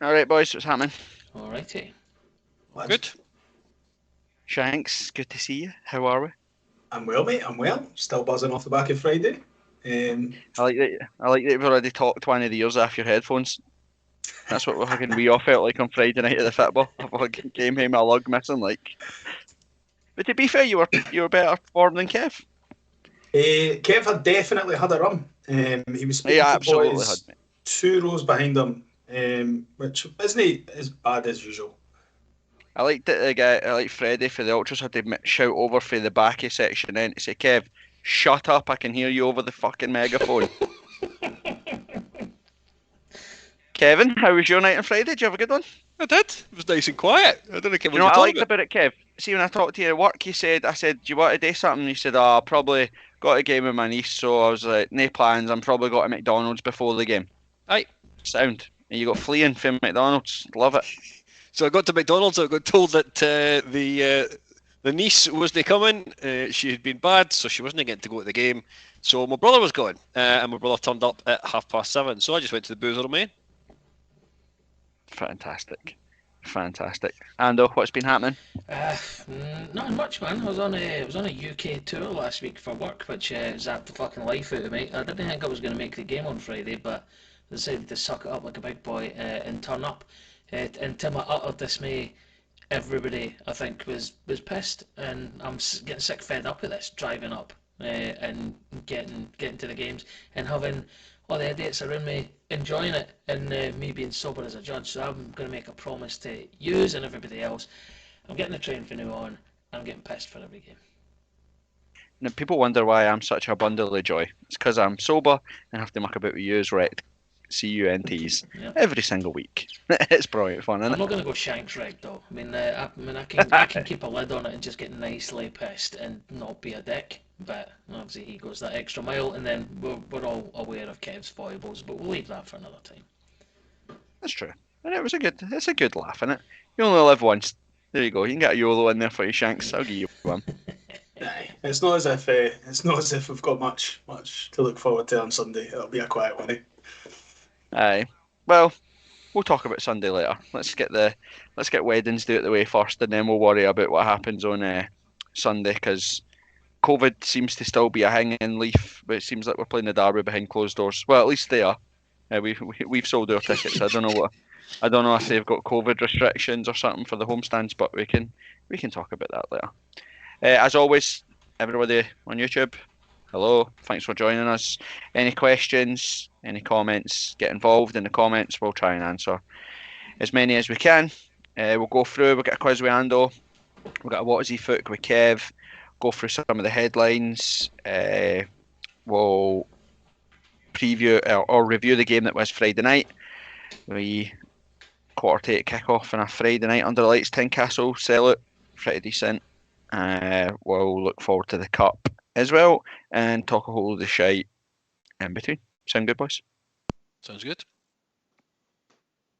Alright, boys, what's happening? Alrighty. Good. Shanks, good to see you. How are we? I'm well, mate. I'm well. Still buzzing off the back of Friday. I like that you've already talked one of the ears off your headphones. That's what we all felt like on Friday night at the football. I fucking came home a lug missing, like. But to be fair, you were better form than Kev. Kev had definitely had a run. He was He speaking to the absolutely had boys me. 2 rows behind him, which isn't as bad as usual. I liked that the guy, I like Freddie for the ultras had to shout over for the backy section then to say, Kev, shut up, I can hear you over the fucking megaphone. Kevin, how was your night on Friday? Did you have a good one? I did. It was nice and quiet. I don't know Do you what know you're what I talking liked about it, Kev? See, when I talked to you at work, I said, do you want to do something? You said, oh, I probably got a game with my niece, so I was like, no plans, I'm probably got to McDonald's before the game. Aye. Sound. And you got fleeing from McDonald's. Love it. So I got to McDonald's. I got told that the niece wasn't coming. She had been bad, so she wasn't getting to go to the game. So my brother was going, and my brother turned up at 7:30. So I just went to the boozer main. Fantastic. Ando, what's been happening? Not much, man. I was on a UK tour last week for work, which zapped the fucking life out of me. I didn't think I was going to make the game on Friday, but I decided to suck it up like a big boy and turn up. And to my utter dismay, everybody I think was pissed, and I'm getting sick fed up of this driving up and getting to the games and having all the idiots around me enjoying it and me being sober as a judge. So I'm going to make a promise to yous and everybody else. I'm getting the train from now on. I'm getting pissed for every game. Now, people wonder why I'm such a bundle of joy. It's because I'm sober and have to muck about with yous, right? CUNTs Yeah. every single week. It's brilliant fun, isn't I'm it? not going to go shanks right though. I can keep a lid on it and just get nicely pissed and not be a dick. But obviously he goes that extra mile, and then we're all aware of Kev's foibles. But we'll leave that for another time. That's true. And it's a good laugh, isn't it? You only live once. There you go. You can get a YOLO in there for you, Shanks. I'll give you one. Aye. It's not as if we've got much to look forward to on Sunday. It'll be a quiet one. Aye. Well, we'll talk about Sunday later. Let's get Wednesday out the way first, and then we'll worry about what happens on Sunday because COVID seems to still be a hanging leaf, but it seems like we're playing the derby behind closed doors. Well, at least they are. We've sold our tickets. I don't know if they've got COVID restrictions or something for the homestands, but we can talk about that later. As always, everybody on YouTube, hello, thanks for joining us. Any questions, any comments, get involved in the comments. We'll try and answer as many as we can. We'll go through. We'll get a quiz with Ando. We'll get a what is he foot with Kev. Go through some of the headlines. We'll preview or review the game that was Friday night. We 8:15 kickoff on a Friday night under the lights, Tynecastle sellout, pretty decent. We'll look forward to the cup as well and talk a whole load of shite in between. Sound good, boys? Sounds good.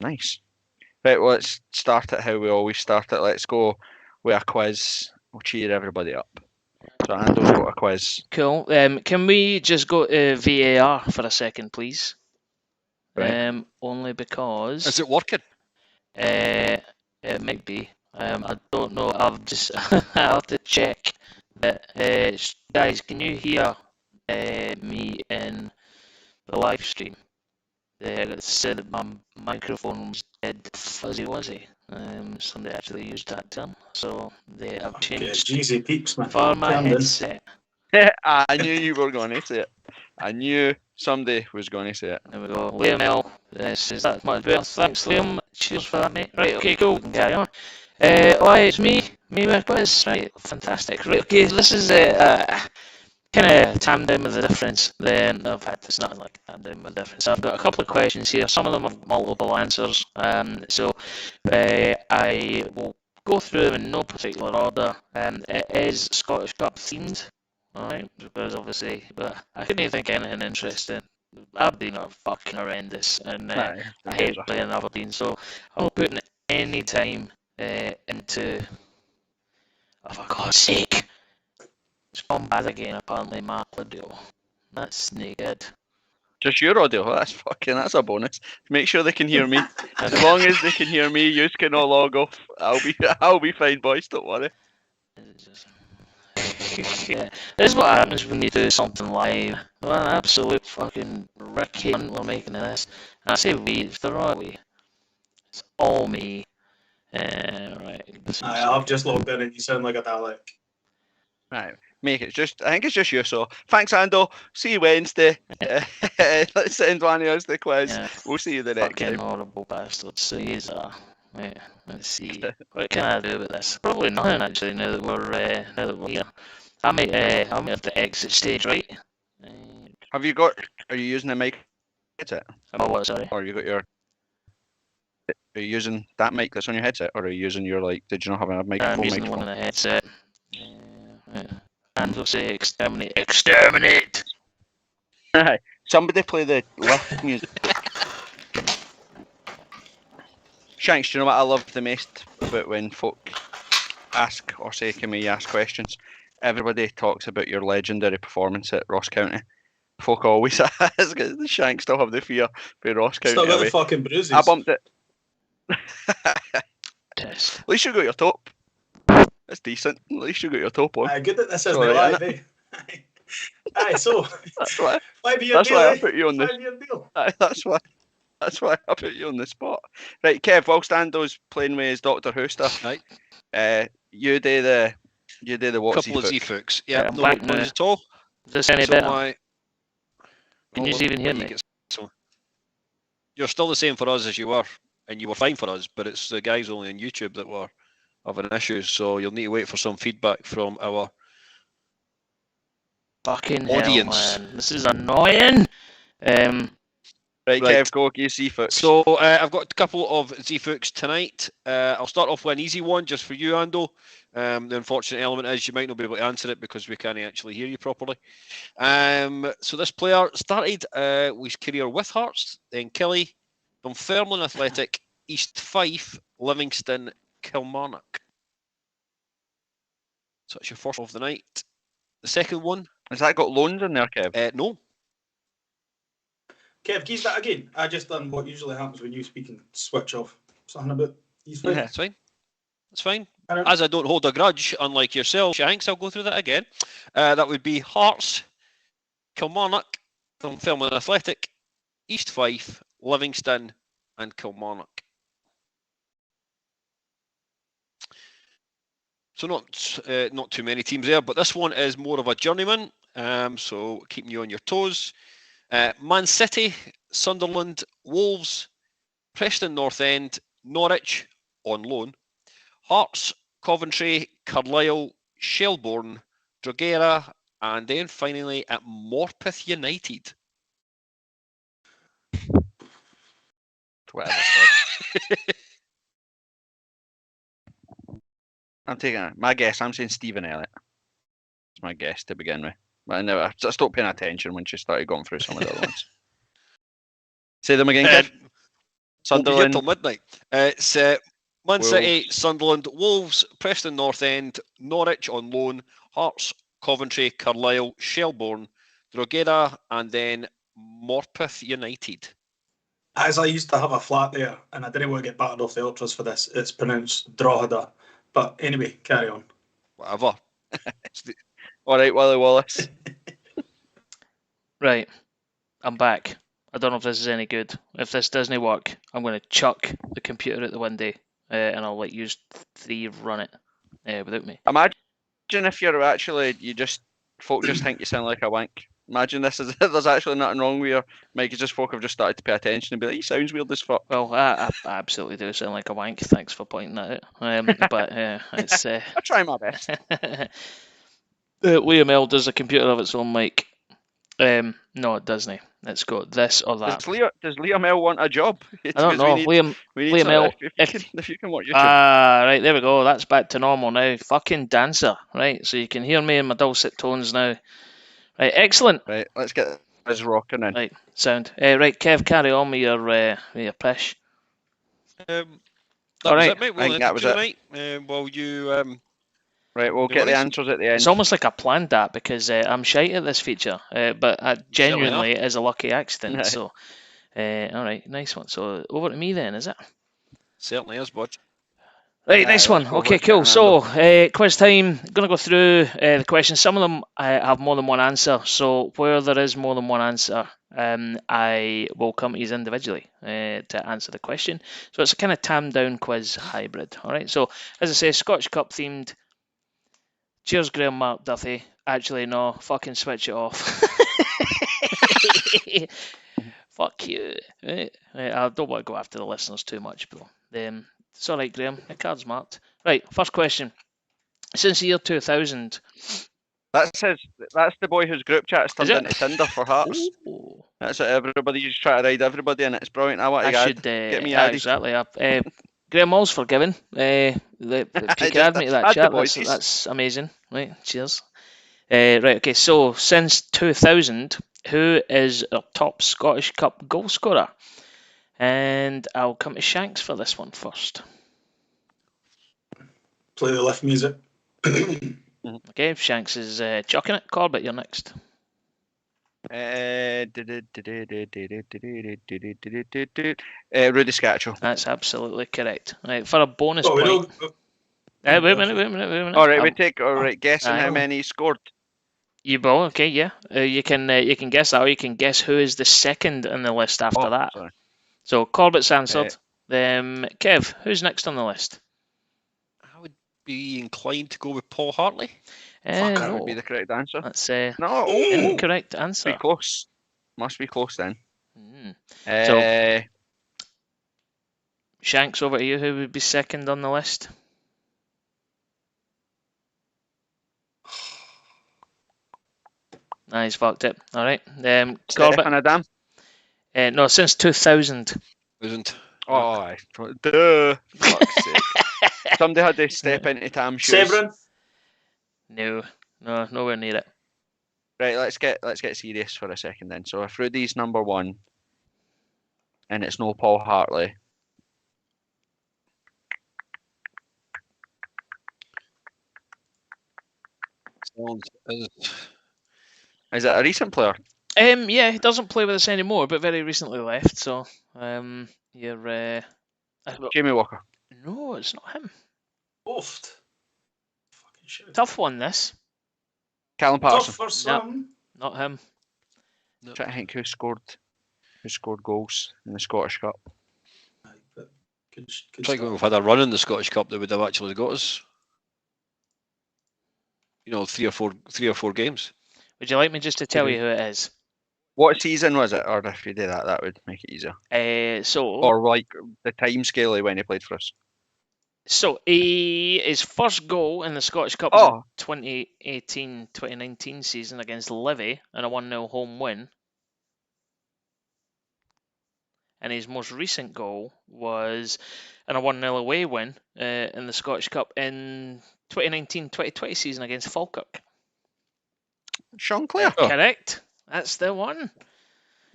Nice. Right, well, let's start it how we always start it. Let's go with a quiz. We'll cheer everybody up. So Ando's got a quiz. Cool. Can we just go to VAR for a second, please? Right. Only because Is it working? it might be. I don't know. I have to check. But guys, can you hear me in the live stream? They said that my microphone was dead fuzzy wuzzy. Somebody actually used that term, so they have Yeah, changed Jeezy peeps, man. for my Calm down. headset. I knew you were going to say it. I knew somebody was going to say it. There we go. Liam L. Says that's much better. Thanks, Liam. Cheers for that, mate. Right, okay, cool. We can carry on. Why, it's me. Me with a quiz. Right, fantastic. Right, okay, this is kind of tandem with the difference. Then, in fact, it's not like tandem with the difference. I've got a couple of questions here. Some of them have multiple answers. So I will go through them in no particular order. It is Scottish Cup themed. Alright, because obviously, but I couldn't even think of anything interesting. Aberdeen are fucking horrendous, and Aye, I hate playing Aberdeen, so I'm not putting any time into. Oh, for God's sake! It's gone bad again, apparently, Mark Liddell. That's no good. Just your audio. That's a bonus. Make sure they can hear me. As long as they can hear me, you can all log off. I'll be fine, boys. Don't worry. Yeah, this is what happens when you do something live. What an absolute fucking Ricky we're making of this. And I say we, it's the right way. It's all me. Right. I've just logged in and you sound like a Dalek. Right, make it just. I think it's just you. So thanks, Ando. See you Wednesday. Let's send one of us the quiz. Yeah, We'll see you the next fucking time. horrible bastards. So he's wait, let's see. What can I do with this? Probably nothing actually. Now that we're here, I might have to exit stage, right? Have you got? Are you using a mic headset, Oh, what? Sorry. or you got your? Are you using that mic that's on your headset, or are you using your like? Did you not have a microphone? I'm using the one in the headset. And we'll say exterminate. Exterminate! Right. Somebody play the lift music. Shanks, do you know what I love the most about when folk ask or say, can we ask questions? Everybody talks about your legendary performance at Ross County. Folk always ask, does Shanks still have the fear for Ross County Still got away? the fucking bruises. I bumped it. Test. At least you got your top. That's decent. At least you got your top on. Good that this isn't Sorry, live, eh? Aye, so That's why. 5 year That's deal, why I eh? put you on this. 5 year deal. That's why. That's why I put you on the spot. Right, Kev. Whilst Ando's playing with his Doctor Who stuff, Right. you do the what? Couple of Z-Foot. Z-Fooks. Yeah, I'm no back worries now. at all. Is this any So better? my- Can Hold you on, even hear let me? get some- You're still the same for us as you were, and you were fine for us, but it's the guys only on YouTube that were having issues, so you'll need to wait for some feedback from our Fucking audience. hell, man. This is annoying. Right, Right. Kev, go get Z-Foot. So I've got a couple of Z-Fooks tonight. I'll start off with an easy one just for you, Ando. The unfortunate element is you might not be able to answer it because we can't actually hear you properly. So this player started his career with Hearts, then Killie, Dunfermline Athletic, East Fife, Livingston, Kilmarnock. So that's your first of the night. The second one, Has that got loans in there, Kev? no. Kev, keys that again. I just done what usually happens when you speak and switch off. Something about these things. That's fine. That's fine. As I don't hold a grudge, unlike yourself, Shanks, I'll go through that again. That would be Hearts, Kilmarnock, Dunfermline Athletic, East Fife, Livingston, and Kilmarnock. So not too many teams there, but this one is more of a journeyman. So keeping you on your toes. Man City, Sunderland, Wolves, Preston North End, Norwich on loan, Hearts, Coventry, Carlisle, Shelbourne, Drogheda, and then finally at Morpeth United. Whatever. I'm taking it. My guess. I'm saying Stephen Elliott. It's my guess to begin with. But I stopped paying attention when she started going through some of the other ones. Say them again, Kev. Sunderland. We'll be here till midnight. It's Man City, Sunderland, Wolves, Preston North End, Norwich on loan, Hearts, Coventry, Carlisle, Shelbourne, Drogheda, and then Morpeth United. As I used to have a flat there, and I didn't want to get battered off the ultras for this. It's pronounced Drogheda. But anyway, carry on. Whatever. All right, Willie Wallace. Right. I'm back. I don't know if this is any good. If this doesn't work, I'm going to chuck the computer out the window and I'll let you three run it without me. Imagine if you're actually, folk just think you sound like a wank. Imagine this is, there's actually nothing wrong with your mic. It's just folk have just started to pay attention and be like, he sounds weird as fuck. Well, I absolutely do sound like a wank. Thanks for pointing that out. But it's... I try my best. Liam L does a computer of its own mic. No, it doesn't. It's got this or that. Does Liam L want a job? I don't know. Liam L. If you can watch YouTube. Right, there we go. That's back to normal now. Fucking dancer. Right, so you can hear me in my dulcet tones now. Right, excellent. Right, let's get this rocking in. Right, sound. Right, Kev, carry on with your pish. That All was right. it, mate. I think that was it. Tonight. Well, you... Right, we'll get the answers at the end. It's almost like I planned that because I'm shite at this feature, but genuinely it is a lucky accident. So, all right, nice one. So over to me then, is it? Certainly is, bud. Right, nice one. Okay, cool. So, quiz time. I'm going to go through the questions. Some of them have more than one answer. So, where there is more than one answer, I will come to you individually to answer the question. So, it's a kind of tam down quiz hybrid. All right. So, as I say, Scotch Cup themed. Cheers, Graham, Mark, Duffy. Actually, no. Fucking switch it off. Fuck you. Right. I don't want to go after the listeners too much, but it's all right, Graham. The card's marked. Right, first question. Since the year 2000... That's the boy whose group chat's turned into Tinder for Hearts. Ooh. That's what everybody, you just try to ride everybody and it's brilliant. Get me added. Exactly. Graham, all's forgiven. If you can add me to that chat, that's amazing. Right, cheers. Right, okay, so since 2000, who is our top Scottish Cup goal scorer? And I'll come to Shanks for this one first. Play the lift music. Okay, Shanks is chucking it. Corbett, you're next. Rudy Scatchell. That's absolutely correct. Right, for a bonus point. Wait a minute. All right, guessing how many he scored. You will, okay, yeah. You can guess that, or you can guess who is the second in the list after that. Sorry. So Corbett's answered. Kev, who's next on the list? I would be inclined to go with Paul Hartley. That would be the correct answer. That's incorrect answer. Be close. Must be close then. So, Shanks, over to you. Who would be second on the list? He's fucked it. All right. Corbett. Adam? No, since 2000. Oh, duh. Fuck's sake. Somebody had to step into Tam's shoes. Severin? No, nowhere near it. Right, let's get serious for a second then. So if Rudy's number one, and it's no Paul Hartley. Is it a recent player? Yeah, he doesn't play with us anymore, but very recently left. So, you're Jamie Walker. No, it's not him. Oft. Fucking shit. Tough one, this. Callum Patterson. Tough for some. Not him. I'm trying to think who scored goals in the Scottish Cup. It's like when we've had a run in the Scottish Cup that would have actually got us, three or four games. Would you like me just to tell you who it is? What season was it? Or if you did that would make it easier. Or like the time scale when he played for us. So his first goal in the Scottish Cup was the 2018-2019 season against Livy in a 1-0 home win. And his most recent goal was in a 1-0 away win in the Scottish Cup in 2019-2020 season against Falkirk. Sean Clare. Correct. That's the one. How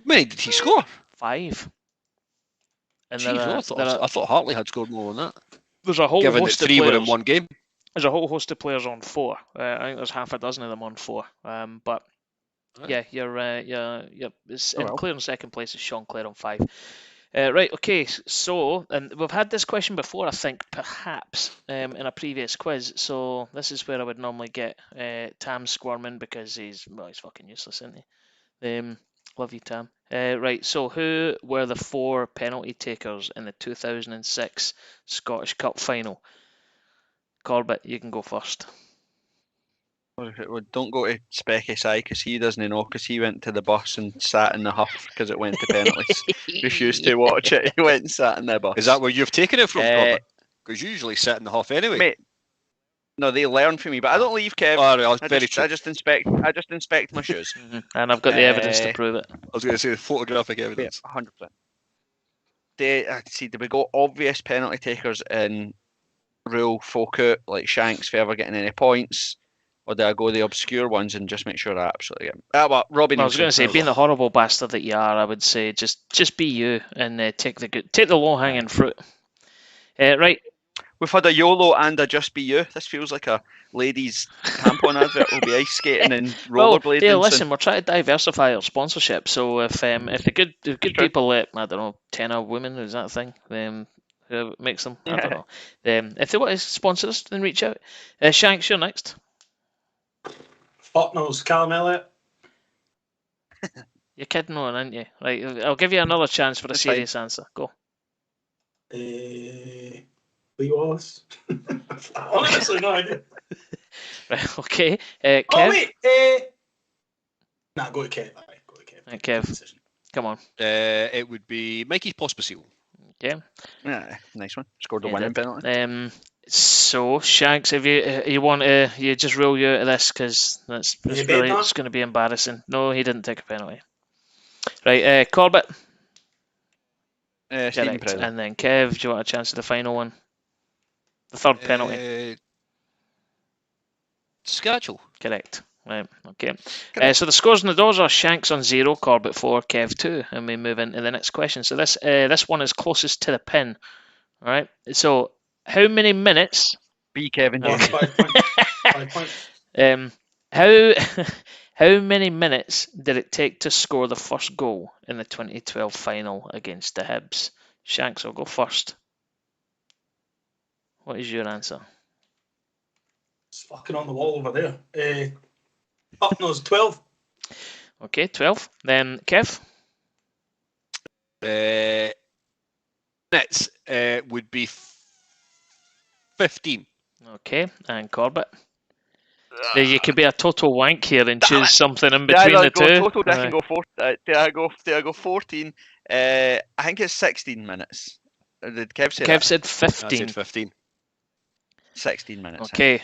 many did he score? 5. And Jeez, I thought Hartley had scored more than that. There's a whole Given host that of 3 players. were in one game. There's a whole host of players on 4. I think there's half a dozen of them on 4. But yeah, you're clear in second place is Sean Clare on 5. Right, okay, so, and we've had this question before, I think, perhaps, in a previous quiz, so this is where I would normally get Tam squirming, because he's fucking useless, isn't he? Love you, Tam. Right, so who were the 4 penalty takers in the 2006 Scottish Cup final? Corbett, you can go first. Don't go to Specky Si because he doesn't know, because he went to the bus and sat in the huff because it went to penalties. Refused to watch it. He went and sat in the bus. Is that where you've taken it from, Corbett? Because you usually sit in the huff anyway. Mate, no, they learn from me, but I don't leave, Kev. I just inspect my shoes. And I've got the evidence to prove it. I was going to say the photographic evidence. 100%. Did we go obvious penalty takers in rule folk out, like Shanks for ever getting any points? Or do I go the obscure ones and just make sure I absolutely get them? Robbie Neilson. I was going to say, being the horrible bastard that you are, I would say just be you and take the low hanging fruit. Right. We've had a YOLO and a Just Be You. This feels like a ladies' tampon advert. We'll be ice skating and Well, rollerblading Dale, soon. listen, we're trying to diversify our sponsorship. So if the good true. people, I don't know, tenor women, is that a thing? Who makes them? I don't know. If they want to sponsor us, then reach out. Shanks, you're next. Fuck knows, Callum Elliott. You're kidding on, aren't you? Right, I'll give you another chance for a That's fine. serious answer. Go. Lee Wallace. Honestly, no idea. Right, okay. Oh Kev. wait. Nah, go to Kev. Aye, go to Kev. Right, Kev. Good decision. Come on. It would be Mikey Pospisil. Okay. Yeah, nice one. Scored a Yeah, winning did. penalty. So Shanks, if you want to, you just rule you out of this because it's bet really that? it's going to be embarrassing. No, he didn't take a penalty. Right, Corbett. Stephen Correct. Preza. And then Kev, do you want a chance at the final one? The third penalty. Scatchel. Correct. Right. Okay. Correct. So the scores in the doors are Shanks on 0, Corbett 4, Kev 2, and we move into the next question. So this one is closest to the pin. All right. So how many minutes? B. Kevin Oh, James. 5 points. 5 points. How many minutes did it take to score the first goal in the 2012 final against the Hibs? Shanks, I'll go first. What is your answer? It's fucking on the wall over there. Up nose 12. Okay, 12. Then Kev. Minutes would be 15. Okay, and Corbett. You could be a total wank here and choose something in Did I between the go two. total? I can go 4. Did I go 14? I think it's 16 minutes. Did Kev say Kev that? said I 15. said 15. 16 minutes. Okay,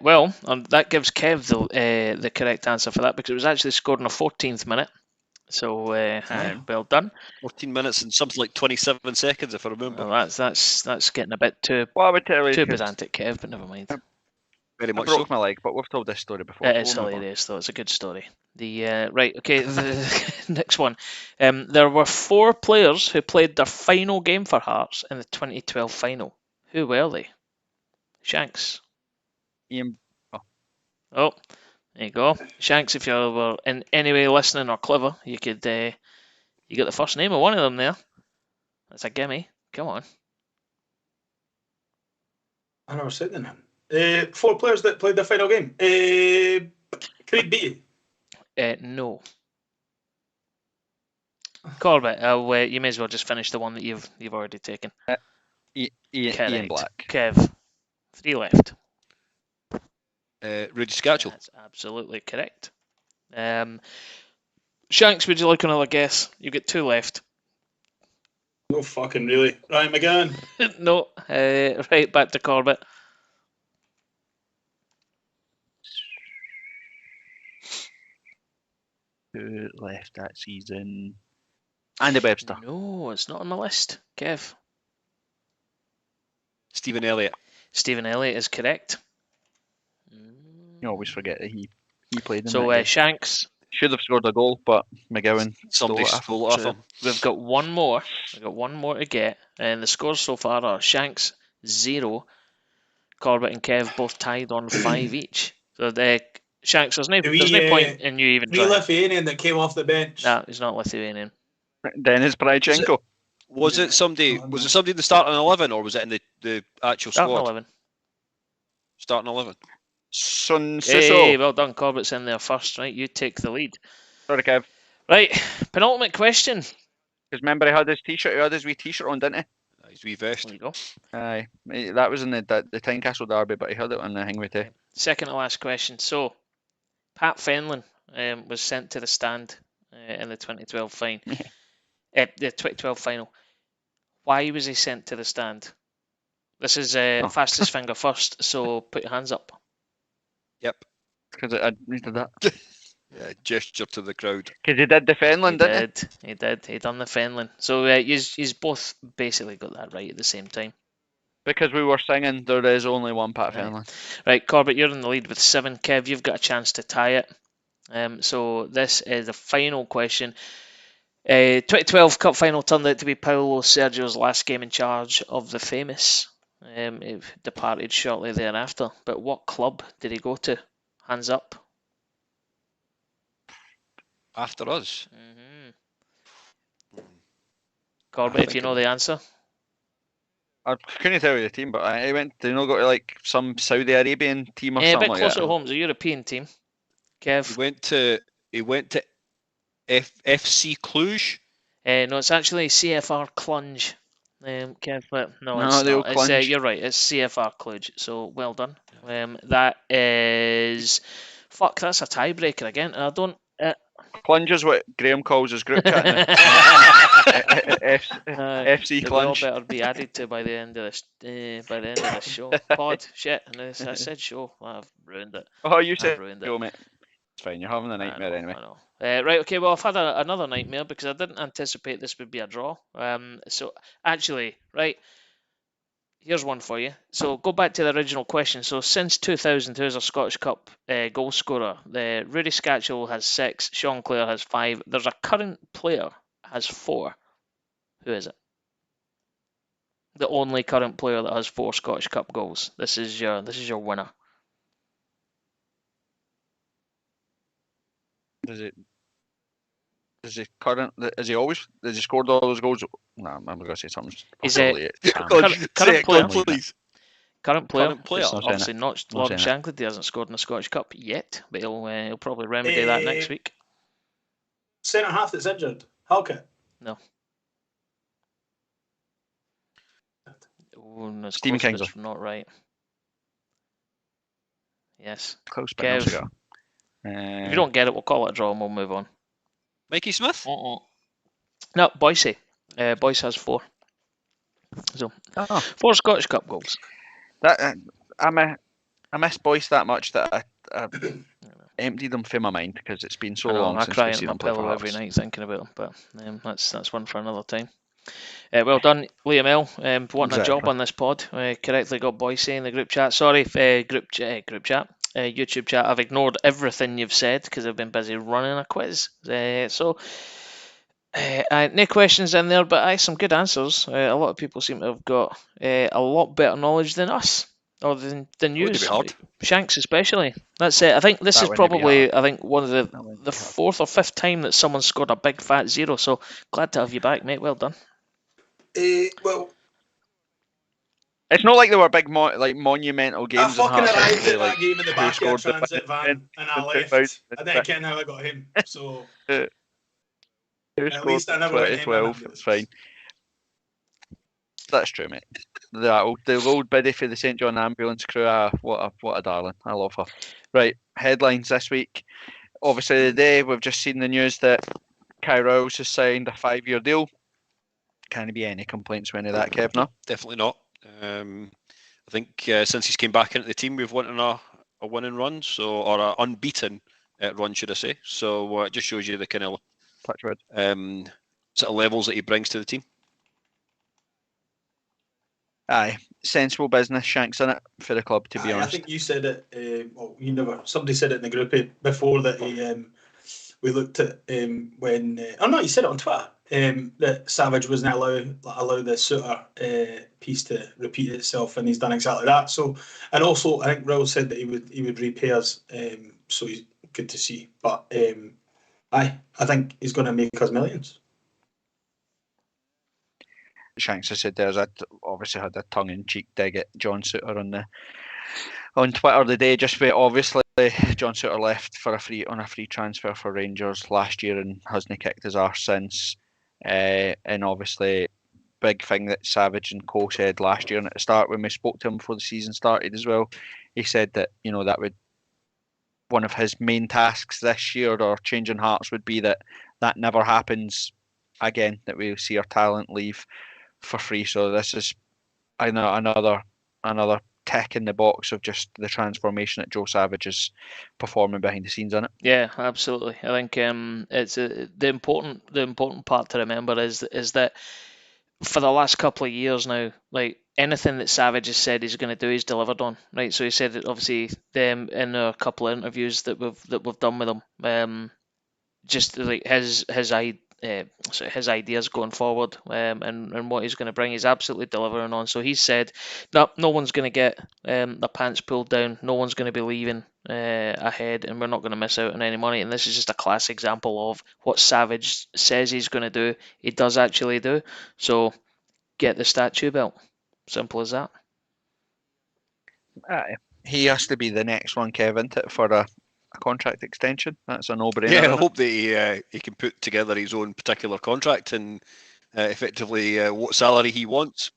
well, that gives Kev the correct answer for that because it was actually scored in the 14th minute. So, well done. 14 minutes and something like 27 seconds, if I remember. Well, that's getting a bit too Well, I would tell you, pedantic, Kev, but never mind. Very I much broke so. my leg, but we've told this story before. It is so we'll move on. hilarious, though. It's a good story. Right, okay, the next one. There were 4 players who played their final game for Hearts in the 2012 final. Who were they? Shanks. Ian, Oh, there you go. Shanks, if you were in any way listening or clever, you could you got the first name of one of them there. That's a gimme. Come on. I never said the name. 4 players that played the final game. Craig Beattie. No. Corbett, you may as well just finish the one that you've already taken. Ian Correct. Black. Kev, 3 left. Rudy Scatchel. That's absolutely correct. Shanks, would you like another guess? You've got 2 left. No fucking really. Ryan McGann. No. Right, back to Corbett. Who left that season? Andy Webster. No, it's not on the list. Kev. Stephen Elliott. Stephen Elliott is correct. You always forget that he played in So that game. Shanks, Should have scored a goal, but McGowan Somebody stole it off so him. we've got one more. We've got one more to get, and the scores so far are Shanks 0, Corbett and Kev both tied on 5 each. So Shanks, there's no point in you even The trying. Lithuanian that came off the bench. No, he's not Lithuanian. Dennis Brajchenko. Was it somebody in the starting 11 or was it in the actual Starting squad? 11. Starting 11. Sun Hey, Siso. well done. Corbett's in there first, right? You take the lead. Sorry, Kev. Right, penultimate question. Because remember he had his t-shirt, he had his wee t-shirt on, didn't His wee vest. There you go. he? Aye. That was in the Tynecastle derby, but he had it on the thing with it. Second to last question. So, Pat Fenlon was sent to the stand in the 2012 the 2012 final. Why was he sent to the stand? This is fastest finger first, so put your hands up. Yep. Because I needed that. Yeah, gesture to the crowd. Because he did the Fenland, didn't he? He did. He done the Fenlon. So he's both basically got that right at the same time. Because we were singing, there is only one Pat Right. Fenland. Right, Corbett, you're in the lead with 7. Kev, you've got a chance to tie it. So this is the final question. 2012 Cup final turned out to be Paulo Sergio's last game in charge of the famous He departed shortly thereafter. But what club did he go to? Hands up. After us. Corbett, if you know the answer. I couldn't tell you the team, but I went. Did he not go to like some Saudi Arabian team or A something bit like closer that? to home. It's a European team. Kev. He went to FC Cluj. No, it's actually CFR Clunge. Kev, but no, No, it's the old not. It's Clunge. you're right. It's CFR Cluj. So well done. That is. Fuck, that's a tiebreaker again. And I don't. Clunge is what Graham calls his group chat now. FC They will all Clunge. better be added to by the end of this. By the end of this show. Pod. Shit. And I said show. I've ruined it. Oh, you I've said ruined it. show, mate. It's fine. You're having a nightmare anyway. I know. Right, okay, well, I've had another nightmare because I didn't anticipate this would be a draw. So, actually, right, here's one for you. So, go back to the original question. So, since 2000, who's a Scottish Cup goal scorer? Rudy Scatchell has 6, Sean Clare has 5. There's a current player has 4. Who is it? The only current player that has 4 Scottish Cup goals. This is your winner. Does he always? Does he scored all those goals? No, I'm going to say something. He's current current player. Please. Current player. Current player. It's Not obviously not Not Lauren saying Shankland. He hasn't scored in the Scottish Cup yet, but he'll probably remedy that next week. Centre half that's injured. Halkett. No. Oh, no, it's Stephen close, but Kingsley. it's not right. Yes. Close, but Kev. no If you don't get it, we'll call it a draw and we'll move on. Mikey Smith? No, Boise. Boyce has 4. So, 4 Scottish Cup goals. That I miss Boyce that much that I emptied them from my mind because it's been so long I since cry we've in seen my him play for pillow every Hearts. night thinking about him, but that's one for another time. Well done, Liam L. Wanting a job Exactly. on this pod. Correctly got Boise in the group chat. Sorry, group chat, YouTube chat. I've ignored everything you've said because I've been busy running a quiz. No questions in there, but some good answers. A lot of people seem to have got a lot better knowledge than us, or than you. Would it be hard? Shanks especially. That's it. I think this That is wouldn't be probably hard. one of That wouldn't be the hard. 4th or 5th time that someone scored a big fat 0. So glad to have you back, mate. Well done. Well, It's not like they were big monumental I games in fucking Hearts arrived history, at that game in the who back of a scored the transit van win and I in left. 2000. I didn't get how I got him. So Who at scored least I in never went him in 2012? ambulance. It's fine. That's true, mate. The old biddy for the St John ambulance crew. What a darling. I love her. Right, headlines this week. Obviously, today we've just seen the news that Kai Rowles has signed a 5-year deal. Can there be any complaints with any of that, Kev? No? Definitely not. I think since he's came back into the team, we've won a winning run, or an unbeaten run, should I say? So it just shows you the kind of Touch wood. sort of levels that he brings to the team. Aye, sensible business, Shanks, in it for the club. To be I honest, think you said it. Well, you never. Somebody said it in the group before that we looked at when. Oh no, you said it on Twitter. That Savage wasn't allow the Suter piece to repeat itself, and he's done exactly that. So, and also I think Raul said that he would repay us. So he's good to see. But I think he's going to make us millions. Shanks, I said there's obviously had a tongue-in-cheek dig at John Suter on Twitter today, just where obviously John Suter left for on a free transfer for Rangers last year and hasn't kicked his arse since. And obviously, big thing that Savage and Co said last year and at the start when we spoke to him before the season started as well. He said that that would one of his main tasks this year or changing Hearts would be that never happens again, that we see our talent leave for free. So this is another tick in the box of just the transformation that Joe Savage is performing behind the scenes in it. Yeah, absolutely. I think it's the important part to remember is that for the last couple of years now, like anything that Savage has said he's going to do, he's delivered on. Right, so he said that obviously in a couple of interviews that we've done with him, just like his sort of his ideas going forward, and what he's going to bring. He's absolutely delivering on. So he said, no one's going to get their pants pulled down. No one's going to be leaving ahead, and we're not going to miss out on any money. And this is just a class example of what Savage says he's going to do. He does actually do. So get the statue built. Simple as that. Aye. He has to be the next one, Kevin, for a contract extension. That's a no-brainer. Yeah, I isn't it? hope that he can put together his own particular contract and effectively what salary he wants.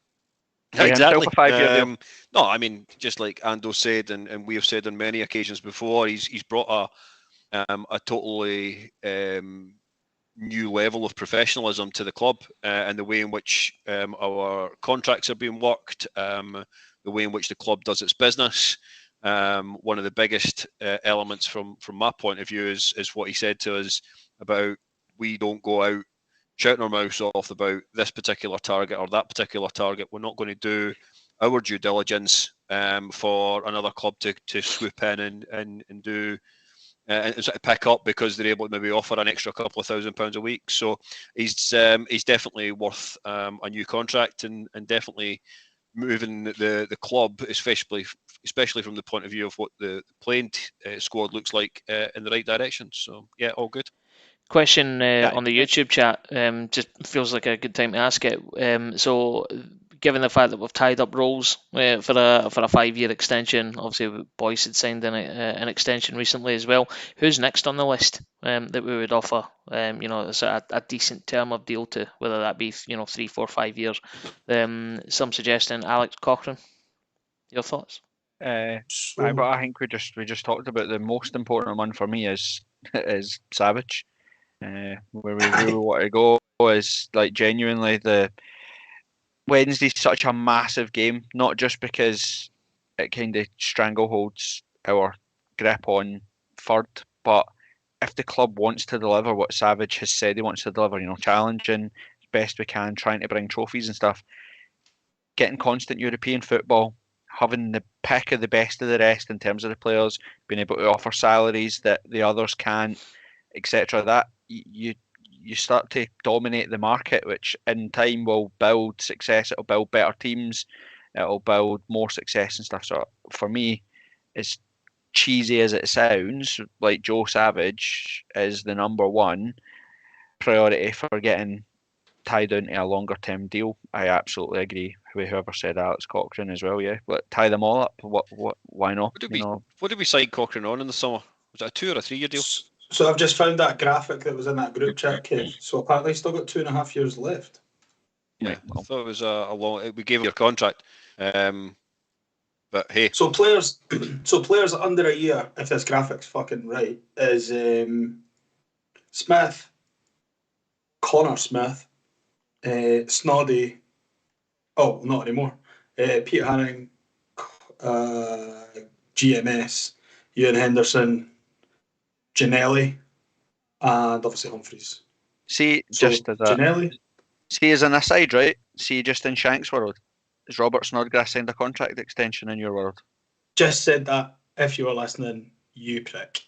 Pay himself Exactly. a 5-year deal. No, I mean, just like Ando said, and we have said on many occasions before, he's brought a totally new level of professionalism to the club, and the way in which our contracts are being worked, the way in which the club does its business. One of the biggest elements from my point of view is what he said to us about we don't go out shouting our mouths off about this particular target or that particular target. We're not going to do our due diligence for another club to swoop in and do and sort of pick up because they're able to maybe offer an extra couple of £1,000 a week. So he's definitely worth a new contract and definitely moving the club, especially from the point of view of what the playing squad looks like in the right direction. So yeah, all good. Question on the YouTube chat, just feels like a good time to ask it. So, given the fact that we've tied up roles for a 5-year extension, obviously Boyce had signed an extension recently as well. Who's next on the list that we would offer? A decent term of deal to, whether that be 3, 4, 5 years. Some suggesting Alex Cochrane. Your thoughts? But I think we just talked about the most important one for me is Savage. Where we really want to go is like genuinely the Wednesday's such a massive game, not just because it kind of strangleholds our grip on third, but if the club wants to deliver what Savage has said he wants to deliver, challenging as best we can, trying to bring trophies and stuff, getting constant European football, having the pick of the best of the rest in terms of the players, being able to offer salaries that the others can't, etc. That you start to dominate the market, which in time will build success. It'll build better teams. It'll build more success and stuff. So for me, as cheesy as it sounds, like Joe Savage is the number one priority for getting tied into a longer term deal. I absolutely agree with whoever said Alex Cochrane as well. Yeah, but tie them all up. What? Why not? What did we sign Cochrane on in the summer? Was it a 2 or a 3 year deal? So I've just found that graphic that was in that group chat, Kev. So apparently he's still got 2.5 years left. Yeah, I thought it was a long. We gave him your contract, but hey. So players under a year, if this graphic's fucking right, is Smith, Connor Smith, Snoddy. Oh, not anymore. Peter Hanning, GMS, Ewan Henderson, Janelli, and obviously Humphreys. See, So just as Janelli. See, as an aside, right? See, just in Shank's world, has Robert Snodgrass signed a contract extension in your world? Just said that. If you were listening, you prick.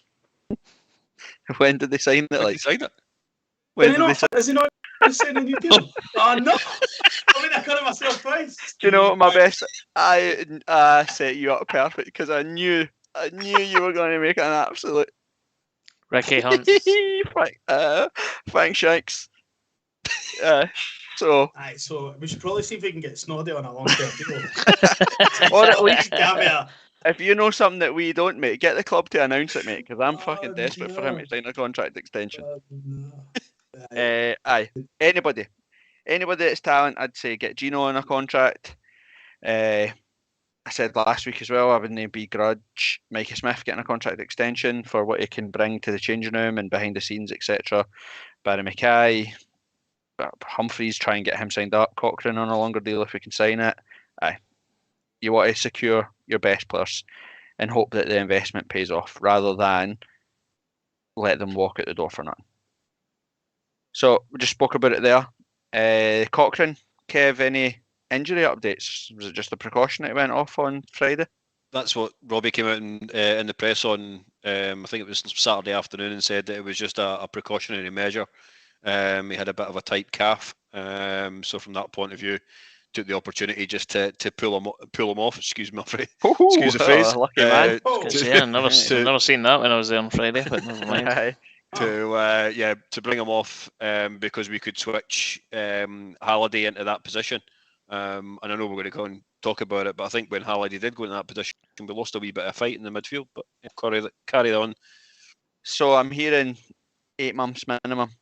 When did they sign it? When did Like, he sign it? when did they sign? Is he not signing a new deal? Oh no! I mean, I cut myself twice. Do you know what my best? I set you up perfect because I knew you were going to make an absolute. Ricky Hunt. Aye, Thanks, Shanks. So we should probably see if we can get Snoddy on a long-term deal. or at least Give me a- if you know something that we don't, mate, get the club to announce it, mate, because I'm fucking Oh, desperate for him to no. sign a contract extension. no. Aye. Anybody that's talent, I'd say get Gino on a contract. I said last week as well, I wouldn't begrudge Mikey Smith getting a contract extension for what he can bring to the changing room and behind the scenes, etc. Barry Mackay, Humphreys, try and get him signed up. Cochrane on a longer deal if we can sign it. Aye. You want to secure your best players and hope that the investment pays off rather than let them walk out the door for nothing. So we just spoke about it there. Cochrane, Kev, any injury updates? Was it just a precaution that went off on Friday? That's what Robbie came out in the press on. I think it was Saturday afternoon and said that it was just a precautionary measure. He had a bit of a tight calf, so from that point of view, took the opportunity just to pull him off. Excuse me, excuse the phrase. Lucky man. Oh. I've never seen that when I was there on Friday, but never mind. Aye. To bring him off because we could switch Halliday into that position. And I know we're going to go and talk about it, but I think when Halliday did go into that position, we lost a wee bit of fight in the midfield. But carry on. So I'm hearing 8 months minimum.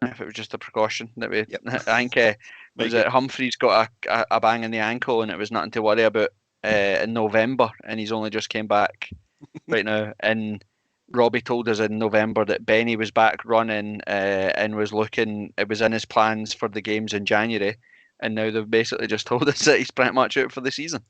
If it was just a precaution that we, Yep. I think was it Humphrey's got a bang in the ankle and it was nothing to worry about in November, and he's only just came back right now. And Robbie told us in November that Benny was back running and was looking. It was in his plans for the games in January, and now they've basically just told us that he's pretty much out for the season.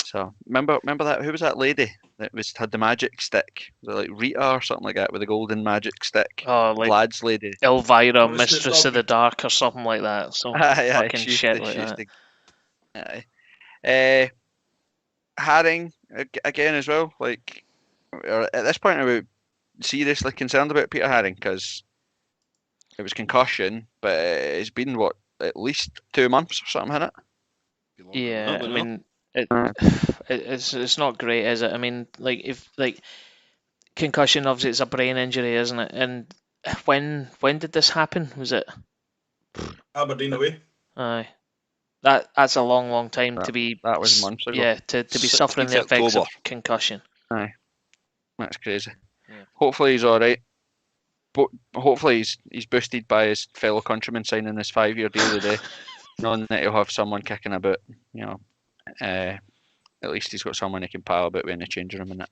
So remember that, who was that lady that had the magic stick? Was it like Rita or something like that with the golden magic stick? Oh, like Lads lady. Elvira, Oh, Mistress of the Dark, or something like that. Some fucking she used shit to- like she used that. to- Aye. Herring again as well. Like at this point, are we seriously concerned about Peter Herring because it was concussion, but it's been what, at least 2 months or something, hasn't it? Yeah, I mean, it's not great, is it? I mean, like concussion, obviously it's a brain injury, isn't it? And when did this happen? Was it? Aberdeen away. Aye, that's a long time to be. That was months ago. Yeah, to be suffering the 16th effects of October. concussion. That's crazy. Yeah. Hopefully he's all right. But hopefully he's boosted by his fellow countrymen signing his 5-year deal today, knowing that he'll have someone kicking about. At least he's got someone he can pal about with in the changing room and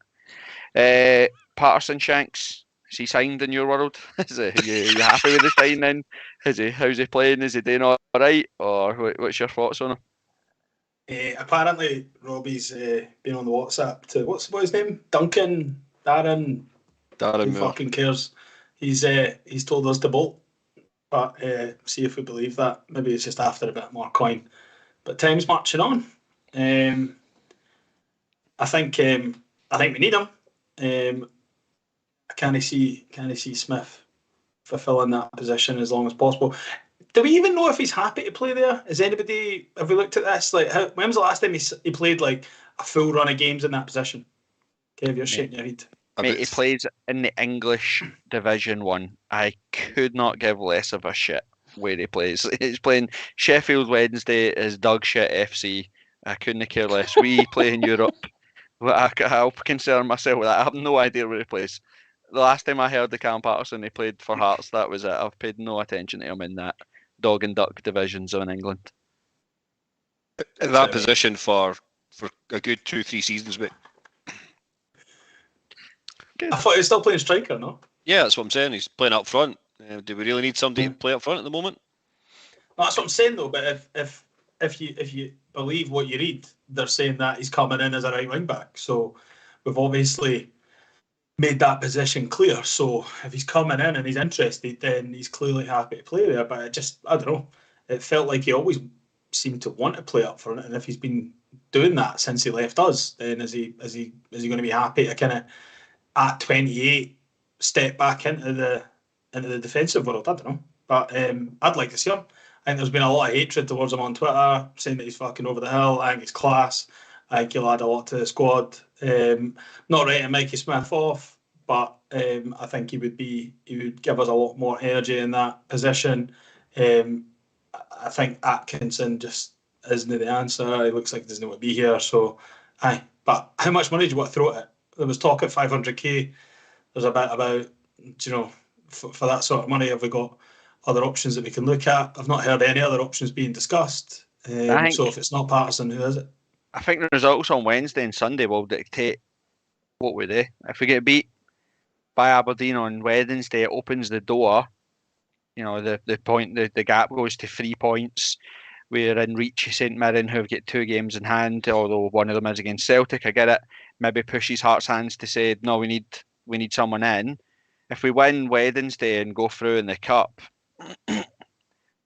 that. Patterson Shanks, is he signed in your world? Is he? Are you happy with the signing? How's he playing? Is he doing all right? Or what's your thoughts on him? Apparently, Robbie's been on the WhatsApp to what's his name? Duncan, Darren. Darren Who Moore. fucking cares? He's told us to bolt, but see if we believe that. Maybe it's just after a bit more coin. But time's marching on. I think we need him. I can't see Smith fulfilling that position as long as possible. Do we even know if he's happy to play there? Have we looked at this? Like, when was the last time he played like a full run of games in that position? Kev, you're shaking your head. Mate, he plays in the English Division 1. I could not give less of a shit where he plays. He's playing Sheffield Wednesday as Doug Shit FC. I couldn't care less. We play in Europe. I'll concern myself with that. I have no idea where he plays. The last time I heard the Cam Patterson, he played for Hearts. That was it. I've paid no attention to him in that dog and duck divisions in England. In that position for a good 2-3 seasons, but I thought he was still playing striker, no? yeah, that's what I'm saying. He's playing up front. Do we really need somebody to play up front at the moment? No, that's what I'm saying though. But if you believe what you read, they're saying that he's coming in as a right wing back. So we've obviously made that position clear. So if he's coming in and he's interested, then he's clearly happy to play there. But I don't know. It felt like he always seemed to want to play up front, and if he's been doing that since he left us, then is he going to be happy to kind of at 28 step back into the defensive world? I don't know. But I'd like to see him. I think there's been a lot of hatred towards him on Twitter, saying that he's fucking over the hill. I think he's class. I think he'll add a lot to the squad. Not writing Mikey Smith off, but I think he would give us a lot more energy in that position. I think Atkinson just isn't the answer. He looks like he doesn't want to be here. So, aye. But how much money do you want to throw at it? There was talk at 500k. There's a bit about, for that sort of money, have we got other options that we can look at? I've not heard any other options being discussed. So if it's not Patterson, who is it? I think the results on Wednesday and Sunday will dictate what we do. If we get beat by Aberdeen on Wednesday, it opens the door. The gap goes to 3 points. We're in reach of St Mirren, who've got 2 games in hand, although one of them is against Celtic. I get it. Maybe pushes Hearts' hands to say, no, we need someone in. If we win Wednesday and go through in the cup,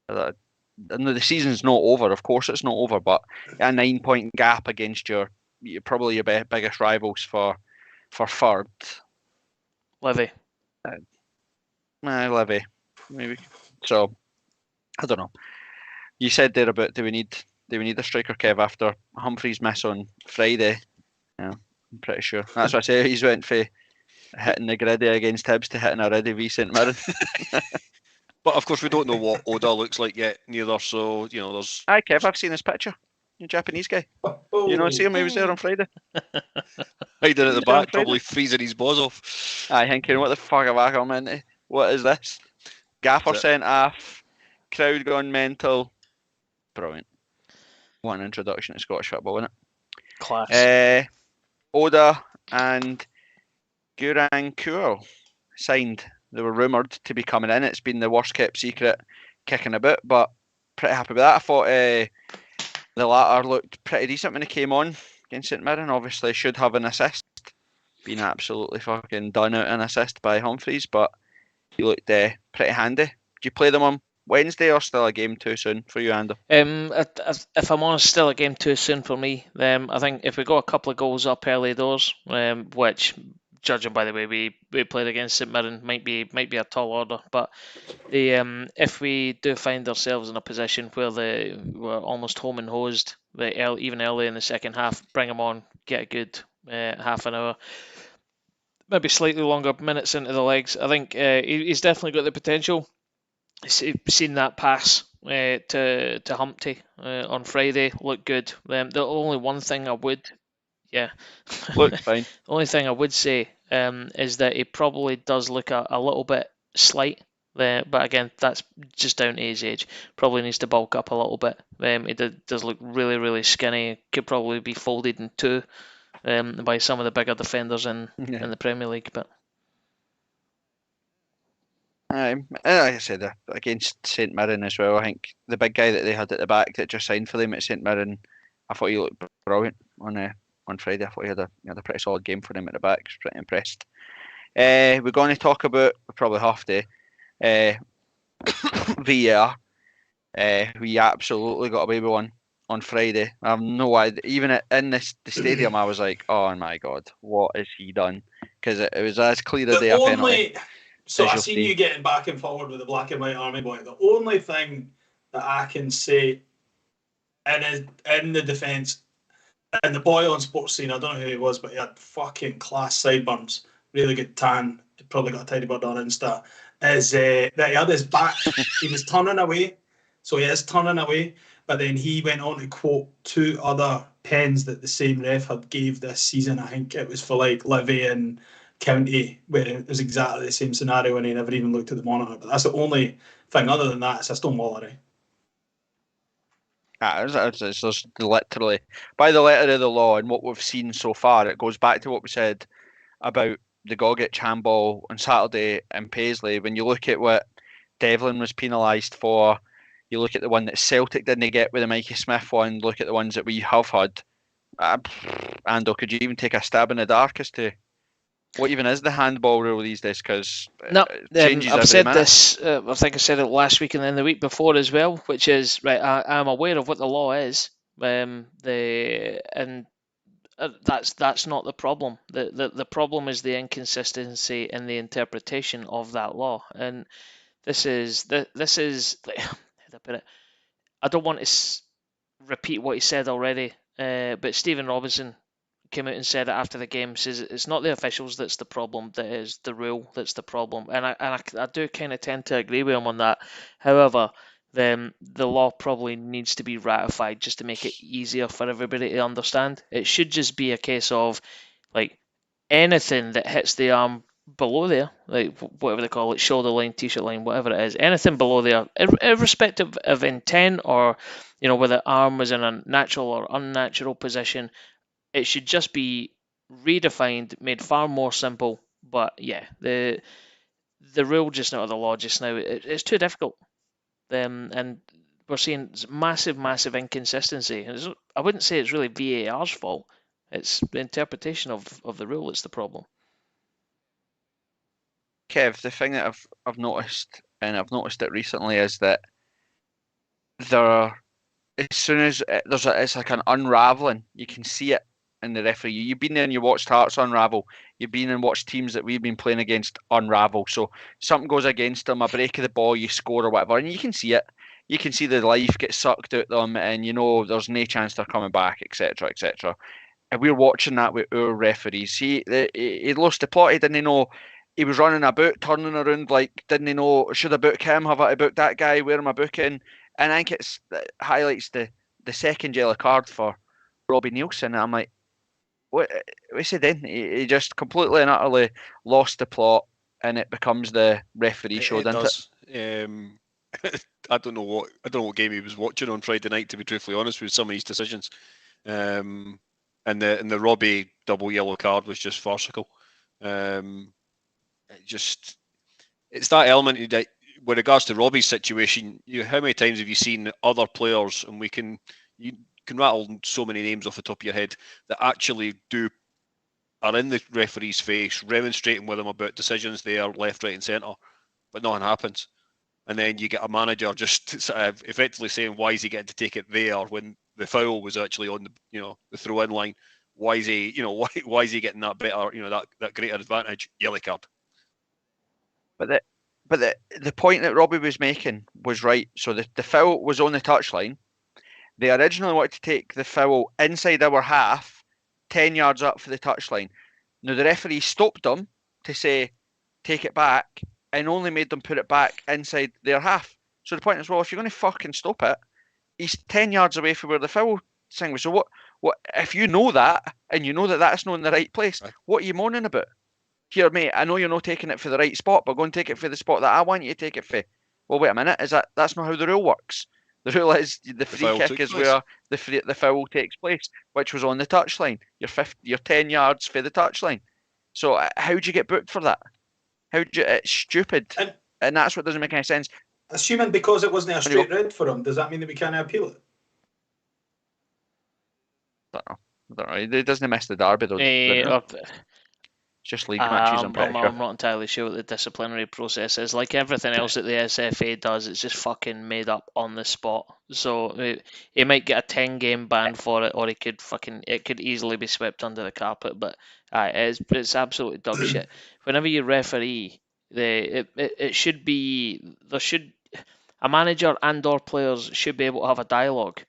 the season's not over. Of course, it's not over, but a 9-point gap against your biggest rivals for third. Livy. Levy, maybe. So I don't know. You said there about do we need a striker, Kev, after Humphrey's miss on Friday? Yeah, I'm pretty sure. That's what I say. He's went for hitting the griddy against Hibs to hitting a ready v St Mirren. But of course, we don't know what Oda looks like yet, neither. So there's. Aye, Kev, I've seen his picture. The Japanese guy. Oh, You know, see him? He was there on Friday. Hiding at He the was there on back, probably Friday. freezing his balls off. Aye, thinking, what the fuck have I come into? What is this? Gaffer That's it. sent off. Crowd gone mental. Brilliant. What an introduction to Scottish football, isn't Class. it? Oda and Gurang Kuo signed. They were rumoured to be coming in. It's been the worst kept secret kicking about, but pretty happy with that. I thought the latter looked pretty decent when he came on against St Mirren. Obviously, should have an assist. Been absolutely fucking done out an assist by Humphreys, but he looked pretty handy. Do you play them on Wednesday or still a game too soon for you, Ander? If I'm honest, still a game too soon for me. I think if we got a couple of goals up early doors, which, judging by the way we played against St Mirren, might be a tall order. But if we do find ourselves in a position where we're almost home and hosed, even early in the second half, bring them on, get a good half an hour, maybe slightly longer minutes into the legs. I think he's definitely got the potential. Seen that pass to Humpty on Friday look good. The only one thing I would, yeah, Looked fine. the only thing I would say is that he probably does look a little bit slight. But again, that's just down to his age. Probably needs to bulk up a little bit. He does look really, really skinny. Could probably be folded in two by some of the bigger defenders in the Premier League. But Like I said, against St Mirren as well, I think the big guy that they had at the back that just signed for them at St Mirren, I thought he looked brilliant on Friday. I thought he had a pretty solid game for them at the back. I was pretty impressed. We're going to talk about, we probably have to, VAR. We absolutely got away with one on Friday. I have no idea. Even in the stadium, I was like, oh my God, what has he done? Because it was as clear as day a penalty. So I seen you getting back and forward with the black and white army boy. The only thing that I can say in the defence, and the boy on Sports Scene, I don't know who he was, but he had fucking class sideburns, really good tan. He probably got a tidy bird on Insta. Is that he had his back, he was turning away, so he is turning away. But then he went on to quote two other pens that the same ref had gave this season. I think it was for like Livy and County, where it was exactly the same scenario and he never even looked at the monitor. But that's the only thing. Other than that, it's a stonewallery. It's just literally by the letter of the law and what we've seen so far. It goes back to what we said about the Gogic handball on Saturday in Paisley. When you look at what Devlin was penalised for, you look at the one that Celtic didn't get with the Mikey Smith one. Look at the ones that we have had. Ando, could you even take a stab in the dark as to what even is the handball rule these days? Because no, it changes I've every said minute. this. I think I said it last week and then the week before as well, which is right. I'm aware of what the law is. That's not the problem. The problem is the inconsistency in the interpretation of that law, and this is how to put it. I don't want to repeat what he said already, but Stephen Robinson came out and said it after the game. Says it's not the officials that's the problem, that is the rule that's the problem, and I do kind of tend to agree with him on that. However, then the law probably needs to be ratified just to make it easier for everybody to understand. It should just be a case of like anything that hits the arm below there, like whatever they call it, shoulder line, t-shirt line, whatever it is, anything below there, irrespective of intent or whether the arm was in a natural or unnatural position, it should just be redefined, made far more simple. But yeah, the rule just now, or the law just now, it's too difficult. And we're seeing massive inconsistency. And I wouldn't say it's really VAR's fault. It's the interpretation of the rule that's the problem. Kev, the thing that I've noticed, and I've noticed it recently, is that there are, as soon as it's like an unraveling, you can see it and the referee. You've been there and you watched Hearts unravel. You've been and watched teams that we've been playing against unravel. So something goes against them, a break of the ball, you score or whatever, and you can see it. You can see the life get sucked out of them, and you know there's no chance they're coming back, etc., etc. And we're watching that with our referees. He lost the plot. He didn't know he was running about, turning around like didn't he know should I book him? Have I booked that guy? Where am I booking? And I think it highlights the second yellow card for Robbie Nielsen. And I'm like, what's he doing? He just completely and utterly lost the plot, and it becomes the referee show, doesn't it? Does. I don't know what game he was watching on Friday night. To be truthfully honest, with some of these decisions, and the Robbie double yellow card was just farcical. It's that element that, with regards to Robbie's situation, how many times have you seen other players, and you can rattle so many names off the top of your head that actually are in the referee's face, remonstrating with him about decisions there, left, right, and centre, but nothing happens. And then you get a manager just sort of effectively saying, "Why is he getting to take it there when the foul was actually on the throw-in line? Why is he why is he getting that better that greater advantage?" Yellow card. But the point that Robbie was making was right. So the foul was on the touchline. They originally wanted to take the foul inside our half, 10 yards up for the touchline. Now the referee stopped them to say, take it back, and only made them put it back inside their half. So the point is, well, if you're going to fucking stop it, he's 10 yards away from where the foul thing was. So what if you know that, and you know that that's not in the right place, what are you moaning about? Here, mate, I know you're not taking it for the right spot, but go and take it for the spot that I want you to take it for. Well, wait a minute, that's not how the rule works? The rule is the free kick is where the foul takes place, which was on the touchline. You're 10 yards for the touchline. So how'd you get booked for that? It's stupid, and that's what doesn't make any sense. Assuming because it wasn't a straight red for him, does that mean that we can't appeal it? I don't know. He doesn't miss the derby though. Just league matches, I'm pretty sure. I'm not entirely sure what the disciplinary process is. Like everything else that the SFA does, it's just fucking made up on the spot. So he might get a 10-game ban for it, or it could easily be swept under the carpet. But it's absolutely dog shit. Whenever you referee, it should be a manager and or players should be able to have a dialogue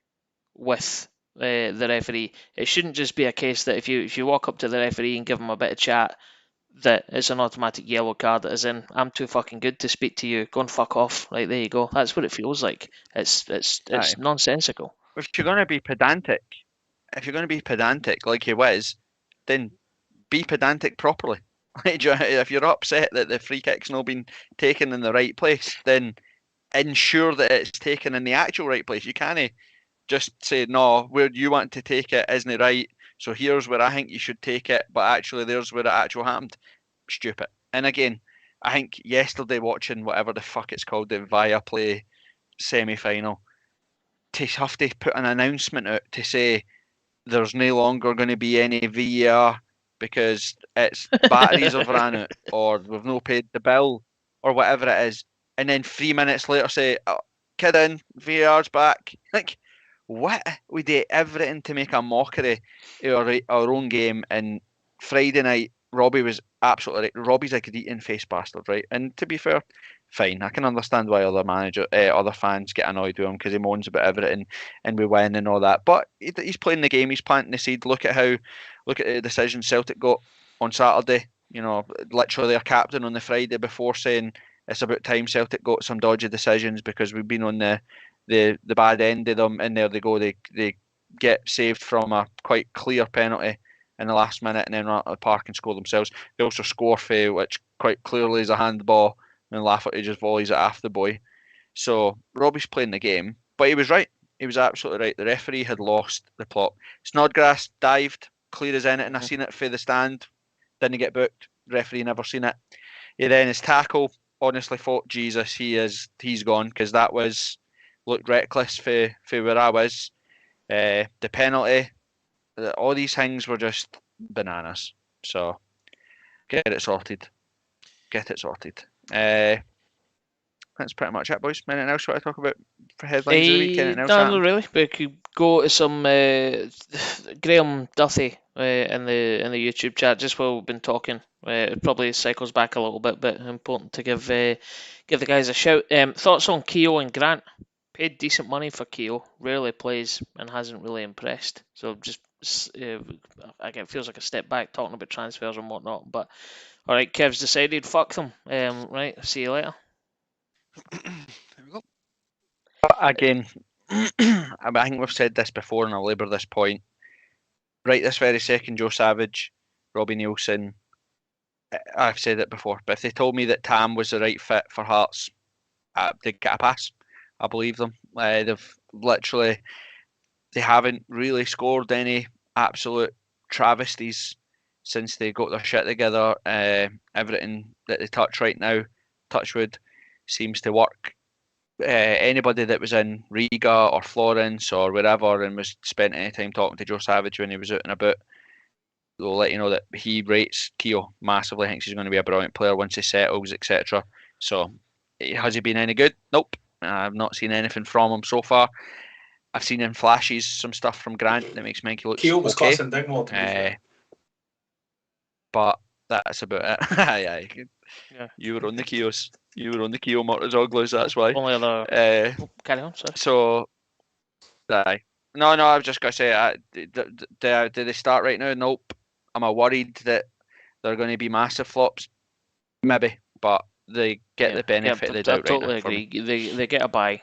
with the referee. It shouldn't just be a case that if you walk up to the referee and give him a bit of chat, that it's an automatic yellow card, as in, I'm too fucking good to speak to you, go and fuck off. Right, there you go. That's what it feels like. It's nonsensical. If you're going to be pedantic, like he was, then be pedantic properly. If you're upset that the free kick's not been taken in the right place, then ensure that it's taken in the actual right place. You can't just say, no, where you want to take it isn't right, so here's where I think you should take it, but actually there's where it actually happened. Stupid. And again, I think yesterday watching whatever the fuck it's called, the Viaplay semi-final, to have to put an announcement out to say there's no longer going to be any VAR because its batteries have ran out, or we've not paid the bill, or whatever it is, and then 3 minutes later say, oh, kidding, VAR's back. Like, what? We did everything to make a mockery of our own game, and Friday night, Robbie was absolutely right. Robbie's a greeting face bastard, right? And to be fair, fine. I can understand why other fans get annoyed with him because he moans about everything and we win and all that. But he's playing the game. He's planting the seed. Look at the decision Celtic got on Saturday. You know, literally their captain on the Friday before saying it's about time Celtic got some dodgy decisions because we've been on the bad end of them, and there they go. They get saved from a quite clear penalty in the last minute, and then run out of the park and score themselves. They also score for which quite clearly is a handball, and Lafferty just volleys it after the boy. So Robbie's playing the game, but he was right. He was absolutely right. The referee had lost the plot. Snodgrass dived, clear as in it, and I seen it for the stand. Didn't get booked. The referee never seen it. He then his tackle. Honestly, thought Jesus, he's gone because that looked reckless for where I was. The penalty, all these things were just bananas. So get it sorted. that's pretty much it, boys. Anything else you want to talk about for headlines of the week? Anything else No, not happened? really. We could go to some Graham Duthie in the YouTube chat just while we've been talking. It probably cycles back a little bit, but important to give the guys a shout. Thoughts on Keogh and Grant? Paid decent money for Keogh, rarely plays and hasn't really impressed. So just again, it feels like a step back talking about transfers and whatnot. But all right, Kev's decided. Fuck them. Right, see you later. There we go. Again, I think we've said this before, and I'll labour this point. Right, this very second, Joe Savage, Robbie Nielsen. I've said it before, but if they told me that Tam was the right fit for Hearts, they'd get a pass. I believe them. They haven't really scored any absolute travesties since they got their shit together. Everything that they touch right now, Touchwood, seems to work. Anybody that was in Riga or Florence or wherever and was spent any time talking to Joe Savage when he was out and about, will let you know that he rates Keogh massively. Thinks he's going to be a brilliant player once he settles, etc. So, has he been any good? Nope. I've not seen anything from him so far. I've seen in flashes some stuff from Grant that makes Menke look Keogh was okay. class in Dingwall, to be fair. But that's about it. Aye. Yeah. You were on the Keoghs. You were on the Keogh Mortazoglu's, that's why. Only other. Carry on, sorry. So, aye. No, I was just going to say, do they start right now? Nope. Am I worried that they're going to be massive flops? Maybe, but they get the benefit of the doubt I totally right now. agree. They get a buy.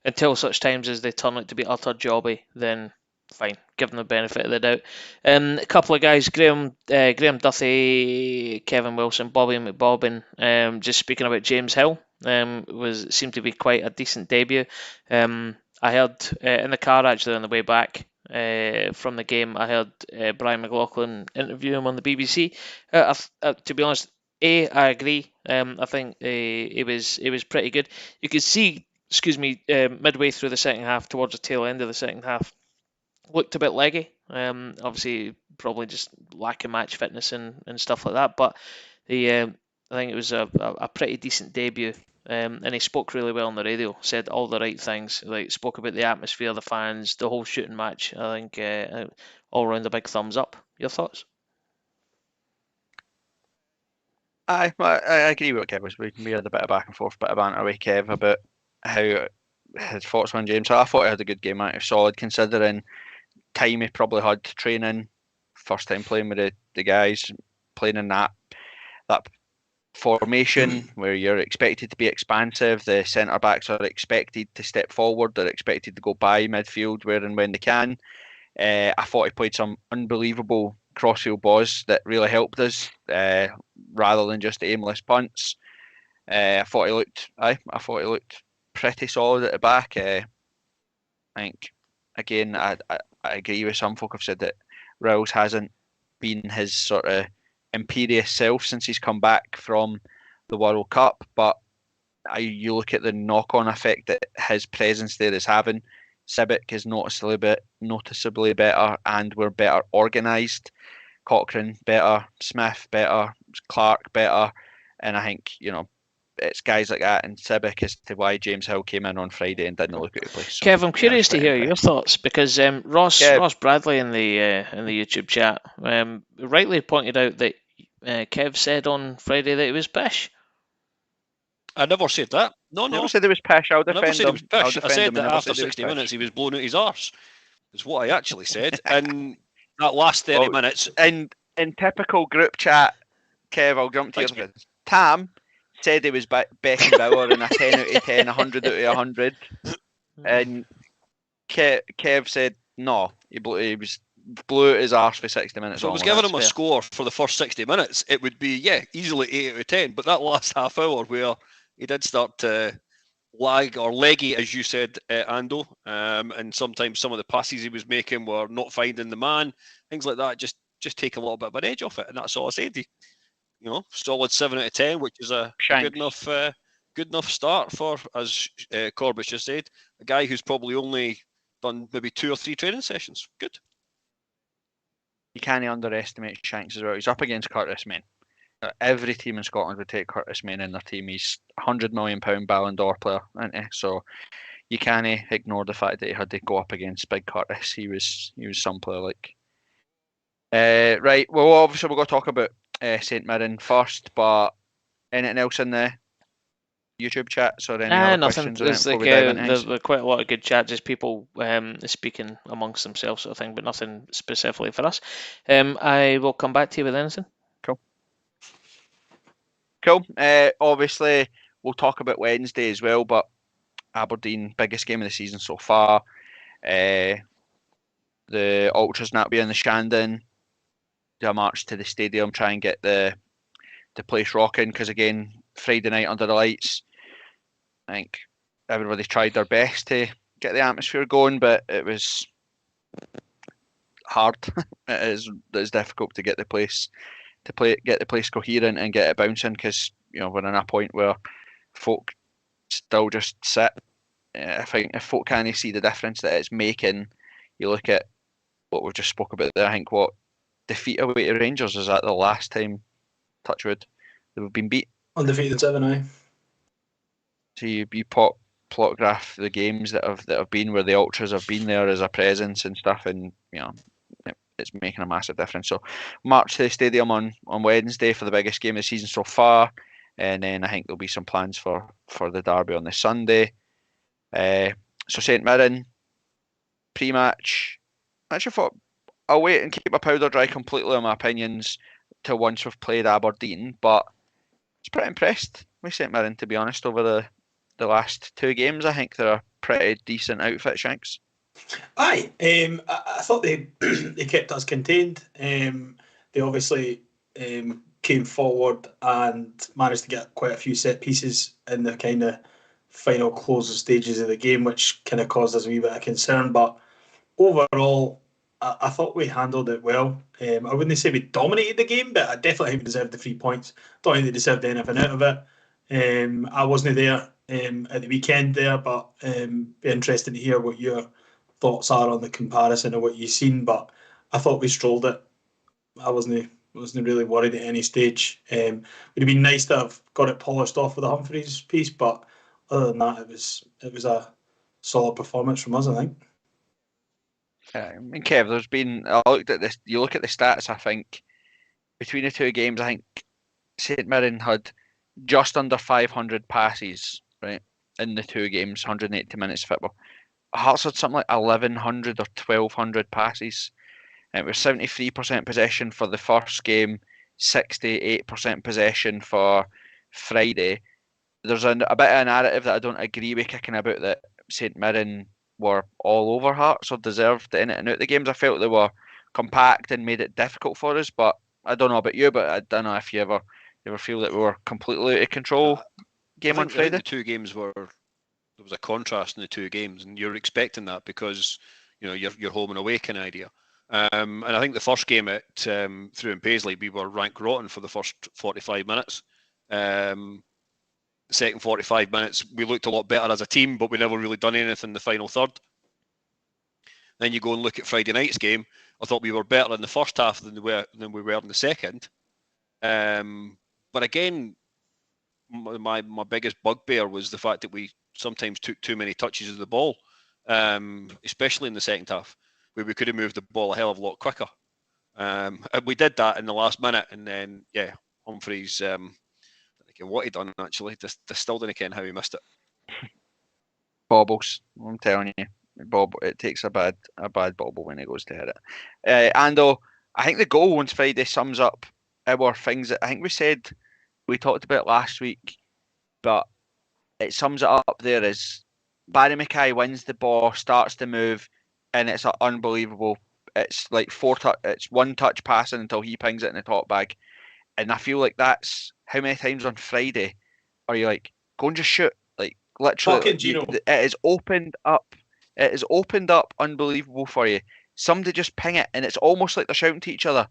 Until such times as they turn out to be utter jobby, then fine, give them the benefit of the doubt. A couple of guys, Graham Duthie, Kevin Wilson, Bobby McBobbin. Just speaking about James Hill, seemed to be quite a decent debut. I heard in the car actually on the way back from the game, I heard Brian McLaughlin interview him on the BBC. To be honest, I agree. I think it was pretty good. You could see, midway through the second half, towards the tail end of the second half, looked a bit leggy. Obviously, probably just lack of match fitness and stuff like that. But I think it was a pretty decent debut. And he spoke really well on the radio. Said all the right things. Like spoke about the atmosphere, the fans, the whole shooting match. I think all round a big thumbs up. Your thoughts? I agree with what Kev was. We had a bit of back and forth, bit of banter with Kev about how his thoughts on James. I thought he had a good game. He was solid considering time he probably had training. First time playing with the guys, playing in that formation where you're expected to be expansive. The centre backs are expected to step forward. They're expected to go by midfield where and when they can. I thought he played some unbelievable crossfield balls that really helped us, rather than just aimless punts. I thought he looked pretty solid at the back. I think again, I agree with some folk have said that Riles hasn't been his sort of imperious self since he's come back from the World Cup, but you look at the knock-on effect that his presence there is having. Civic is noticeably better, and we're better organised. Cochrane better, Smith better, Clark better, and I think it's guys like that and Civic as to why James Hill came in on Friday and didn't look out of place. So, Kev, I'm curious to hear your thoughts because Ross Bradley in the YouTube chat rightly pointed out that Kev said on Friday that he was pish. I never said that. No. Never said he was pish. I'll defend him. I said that after 60 minutes he was blowing out his arse. Is what I actually said. And that last 30 minutes. In typical group chat, Kev, I'll jump to you. Tam said he was Beckenbauer in a 10 out of 10, 100 out of 100. And Kev said no, he blew out his arse for 60 minutes. If I was giving him a score for the first 60 minutes, it would be, easily 8 out of 10. But that last half hour where he did start to lag or leggy, as you said, Ando, and sometimes some of the passes he was making were not finding the man, things like that, just take a little bit of an edge off it, and that's all I said. Solid 7 out of 10, which is a good enough start for, as Corbett just said, a guy who's probably only done maybe 2 or 3 training sessions. Good. You can't underestimate Shanks as well. He's up against Curtis, man. Every team in Scotland would take Curtis Main in their team. He's £100 million Ballon d'Or player, isn't he? So you can't ignore the fact that he had to go up against Big Curtis. He was some player like. Right. Well, obviously we're going to talk about St Mirren first, but anything else in the YouTube chats or any Nah, other nothing. questions on it There's before like we dive into things? there's quite a lot of good chat, just people speaking amongst themselves, sort of thing, but nothing specifically for us. I will come back to you with anything. Cool. Obviously we'll talk about Wednesday as well, but Aberdeen biggest game of the season so far. The Ultras not be in the Shandon. Do a march to the stadium, try and get the place rocking. Because again, Friday night under the lights, I think everybody tried their best to get the atmosphere going, but it was hard. It's difficult to get the place get the place coherent and get it bouncing because we're in a point where folk still just sit. I think if folk can't see the difference that it's making, you look at what we've just spoke about there. I think what defeat away to Rangers is that the last time, touchwood, they've been beat. Undefeated 7, aye. So you plot graph the games that have been where the Ultras have been there as a presence and stuff, and it's making a massive difference. So march to the stadium on Wednesday for the biggest game of the season so far, and then I think there'll be some plans for the derby on the Sunday. So St Mirren pre-match. I actually thought I'll wait and keep my powder dry completely on my opinions till once we've played Aberdeen, but I was pretty impressed with St Mirren, to be honest, over the last two games. I think they're a pretty decent outfit, Shanks. Aye, I thought they they kept us contained. They obviously came forward and managed to get quite a few set pieces in the kind of final closing stages of the game, which kind of caused us a wee bit of concern. But overall, I thought we handled it well. I wouldn't say we dominated the game, but I definitely think we deserved the 3 points. Don't think they deserved anything out of it. I wasn't there at the weekend there, but be interested to hear what your thoughts are on the comparison of what you've seen. But I thought we strolled it. I wasn't really worried at any stage. It'd have been nice to have got it polished off with the Humphreys piece, but other than that, it was a solid performance from us, I think. I mean, Kev, there's been. I looked at this. You look at the stats. I think between the two games, I think St Mirren had just under 500 passes, right, in the two games, 180 minutes of football. Hearts had something like 1,100 or 1,200 passes. And it was 73% possession for the first game, 68% possession for Friday. There's a bit of a narrative that I don't agree with kicking about that St Mirren were all over Hearts or deserved in it and out the games. I felt they were compact and made it difficult for us, but I don't know about you, but I don't know if you ever feel that we were completely out of control game on I think Friday. the two games there was a contrast in the two games, and you're expecting that because you're home and away kind of idea. And I think the first game at through in Paisley, we were rank rotten for the first 45 minutes. The second 45 minutes, we looked a lot better as a team, but we never really done anything in the final third. Then you go and look at Friday night's game. I thought we were better in the first half than we were in the second. But again, my biggest bugbear was the fact that we sometimes took too many touches of the ball, especially in the second half, where we could have moved the ball a hell of a lot quicker. And we did that in the last minute, and then Humphreys, I don't know what he done actually. Just still don't know how he missed it. Bobbles, I'm telling you, Bob. It takes a bad bobble when he goes to hit it. Ando, I think the goal on Friday sums up our things that I think we talked about last week, but it sums it up there as Barry Mackay wins the ball, starts to move, and it's unbelievable. It's like it's one touch passing until he pings it in the top bag. And I feel like that's how many times on Friday are you like, go and just shoot. Like literally it is opened up. It is opened up unbelievable for you. Somebody just ping it, and it's almost like they're shouting to each other,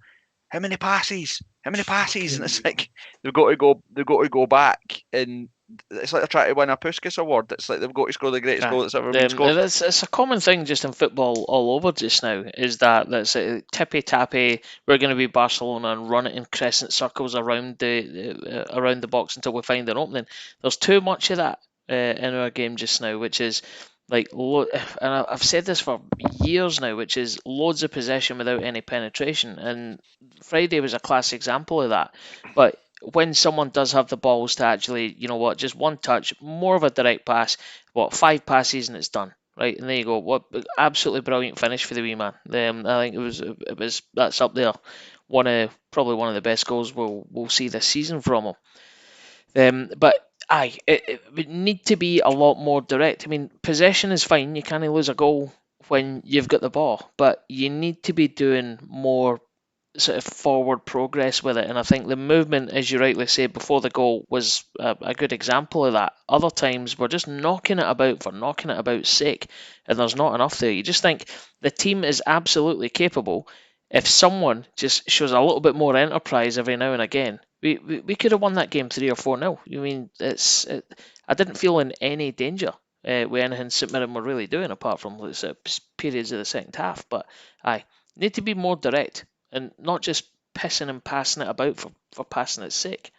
how many passes? How many passes? And it's like they've got to go back, and it's like they're trying to win a Puskas award. It's like they've got to score the greatest goal that's ever been scored. It's a common thing just in football all over just now, is that's tippy tappy. We're going to be Barcelona and run it in crescent circles around the box until we find an opening. There's too much of that in our game just now, which is like, and I've said this for years now, which is loads of possession without any penetration. And Friday was a classic example of that. But when someone does have the balls to actually, just one touch, more of a direct pass, 5 passes and it's done, right? And there you go. What absolutely brilliant finish for the wee man. I think that's up there. Probably one of the best goals we'll see this season from him. But it would need to be a lot more direct. I mean, possession is fine. You can't lose a goal when you've got the ball, but you need to be doing more sort of forward progress with it. And I think the movement, as you rightly say, before the goal was a good example of that. Other times we're just knocking it about for knocking it about sake, and there's not enough there. You just think the team is absolutely capable. If someone just shows a little bit more enterprise every now and again, we could have won that game 3 or 4-0. I mean, I didn't feel in any danger with anything St Mirren were really doing, apart from periods of the second half. But need to be more direct and not just pissing and passing it about for passing its sake.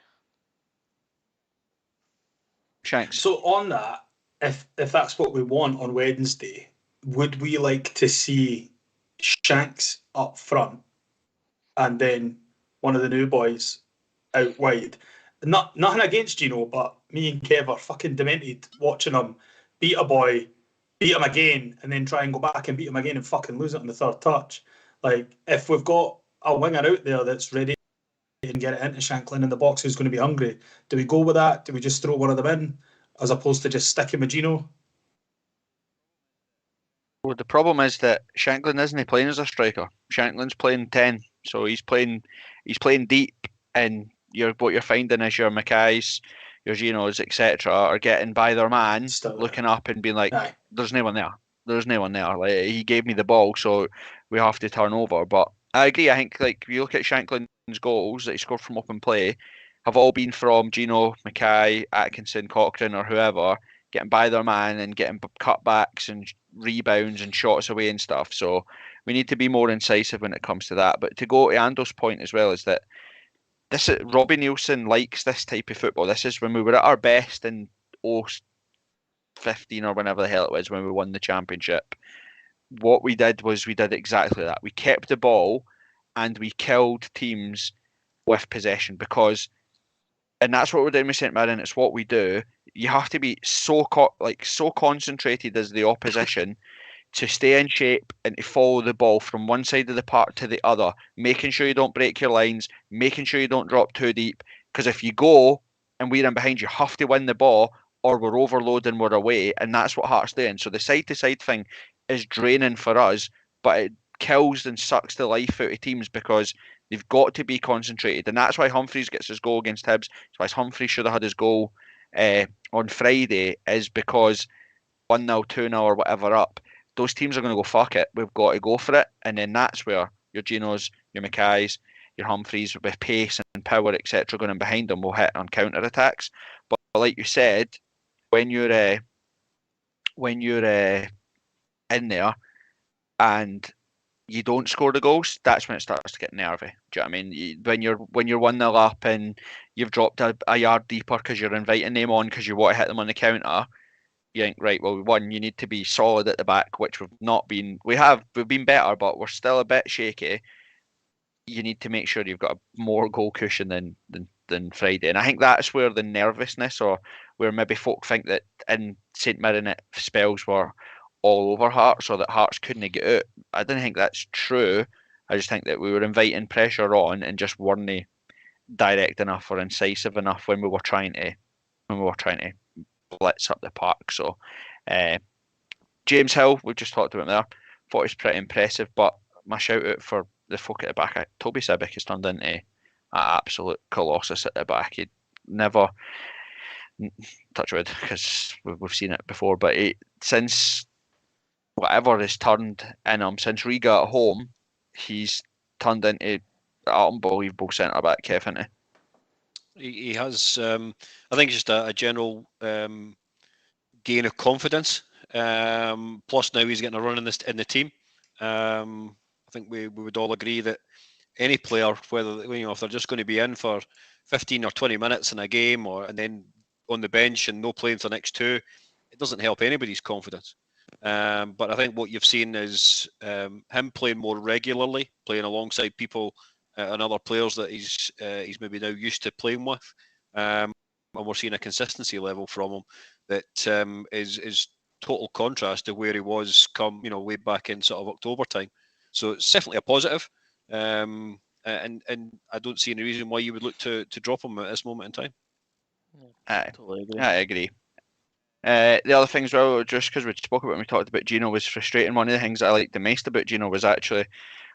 Shanks. So on that, if that's what we want on Wednesday, would we like to see Shanks up front and then one of the new boys out wide? Nothing against Gino, but me and Kev are fucking demented watching him beat a boy, beat him again, and then try and go back and beat him again and fucking lose it on the third touch. Like, if we've got a winger out there that's ready and get it into Shanklin in the box who's going to be hungry, do we go with that? Do we just throw one of them in as opposed to just sticking with Gino? Well, the problem is that Shanklin isn't playing as a striker. Shanklin's playing 10, so he's playing deep, and what you're finding is your Mackays, your Ginos, etc., are getting by their man, looking up and being like, Aye. "There's no one there. There's no one there. Like, he gave me the ball, so we have to turn over." But I agree. I think like if you look at Shanklin's goals that he scored from open play, have all been from Gino, Mackay, Atkinson, Cochrane, or whoever getting by their man and getting cutbacks and rebounds and shots away and stuff. So we need to be more incisive when it comes to that. But to go to Ando's point as well is that Robbie Nielsen likes this type of football. This is when we were at our best in 2015 or whenever the hell it was when we won the championship. What we did was we did exactly that. We kept the ball and we killed teams with possession and that's what we're doing with St Mirren. It's what we do. You have to be so concentrated as the opposition to stay in shape and to follow the ball from one side of the park to the other, making sure you don't break your lines, making sure you don't drop too deep. Because if you go and we're in behind, you have to win the ball or we're overloading, we're away, and that's what Hearts doing. So the side-to-side thing is draining for us, but it kills and sucks the life out of teams because they've got to be concentrated, and that's why Humphreys gets his goal against Hibs. That's why Humphreys should have had his goal on Friday, is because 1-0, 2-0 or whatever up, those teams are going to go, fuck it, we've got to go for it. And then that's where your Ginos, your Mackays, your Humphreys with pace and power, etc., going in behind them will hit on counter-attacks. But like you said, when you're in there and you don't score the goals, that's when it starts to get nervy. Do you know what I mean? When you're 1-0 up and you've dropped a yard deeper because you're inviting them on because you want to hit them on the counter, you think, right, well, one, you need to be solid at the back, which we've not been. We've been better, but we're still a bit shaky. You need to make sure you've got a more goal cushion than Friday. And I think that's where the nervousness, or where maybe folk think that in St Mirren spells were all over Hearts or that Hearts couldn't get out. I don't think that's true. I just think that we were inviting pressure on and just weren't direct enough or incisive enough when we were trying to blitz up the park. So James Hill, we've just talked about him there. Thought he was pretty impressive, but my shout out for the folk at the back, Toby Sibic has turned into an absolute colossus at the back. He'd never touch wood because we've seen it before, but since whatever has turned in him, since Riga at home, he's turned into unbelievable centre back, Kevin. He has, I think, just a general gain of confidence. Plus, now he's getting a run in the team. I think we would all agree that any player, whether if they're just going to be in for 15 or 20 minutes in a game, and then on the bench and no playing for the next two, it doesn't help anybody's confidence. But I think what you've seen is him playing more regularly, playing alongside people and other players that he's maybe now used to playing with, and we're seeing a consistency level from him that is total contrast to where he was come way back in sort of October time. So it's definitely a positive, and I don't see any reason why you would look to drop him at this moment in time. Aye, Totally agree. I agree. The other things, well, just because we spoke about when we talked about Gino was frustrating. One of the things I liked the most about Gino was actually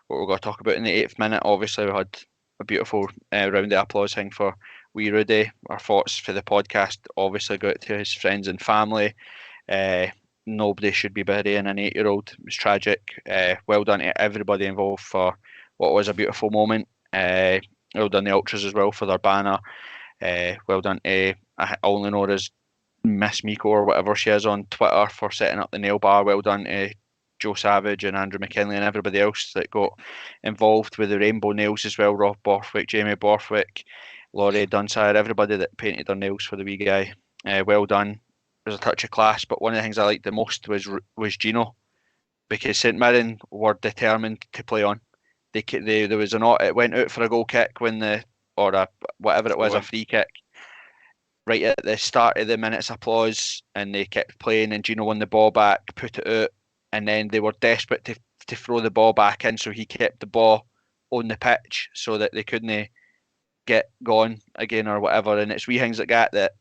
what we're going to talk about in the 8th minute. Obviously, we had a beautiful round of applause thing for wee Rudy. Our thoughts for the podcast obviously go out to his friends and family. Nobody should be burying an 8-year-old. It was tragic. Well done to everybody involved for what was a beautiful moment. Well done the ultras as well for their banner. Well done to, I only know her as Miss Miko or whatever she is on Twitter, for setting up the nail bar. Well done to Joe Savage and Andrew McKinley and everybody else that got involved with the rainbow nails as well. Rob Borthwick, Jamie Borthwick, Laurie Dunsire, everybody that painted their nails for the wee guy. Well done. There's a touch of class, but one of the things I liked the most was Gino, because St Mirren were determined to play on. There was it went out for a goal kick when whatever it was, a free kick. Right at the start of the minute's applause, and they kept playing, and Gino won the ball back, put it out, and then they were desperate to throw the ball back in, so he kept the ball on the pitch so that they couldn't get gone again or whatever. And it's wee things like that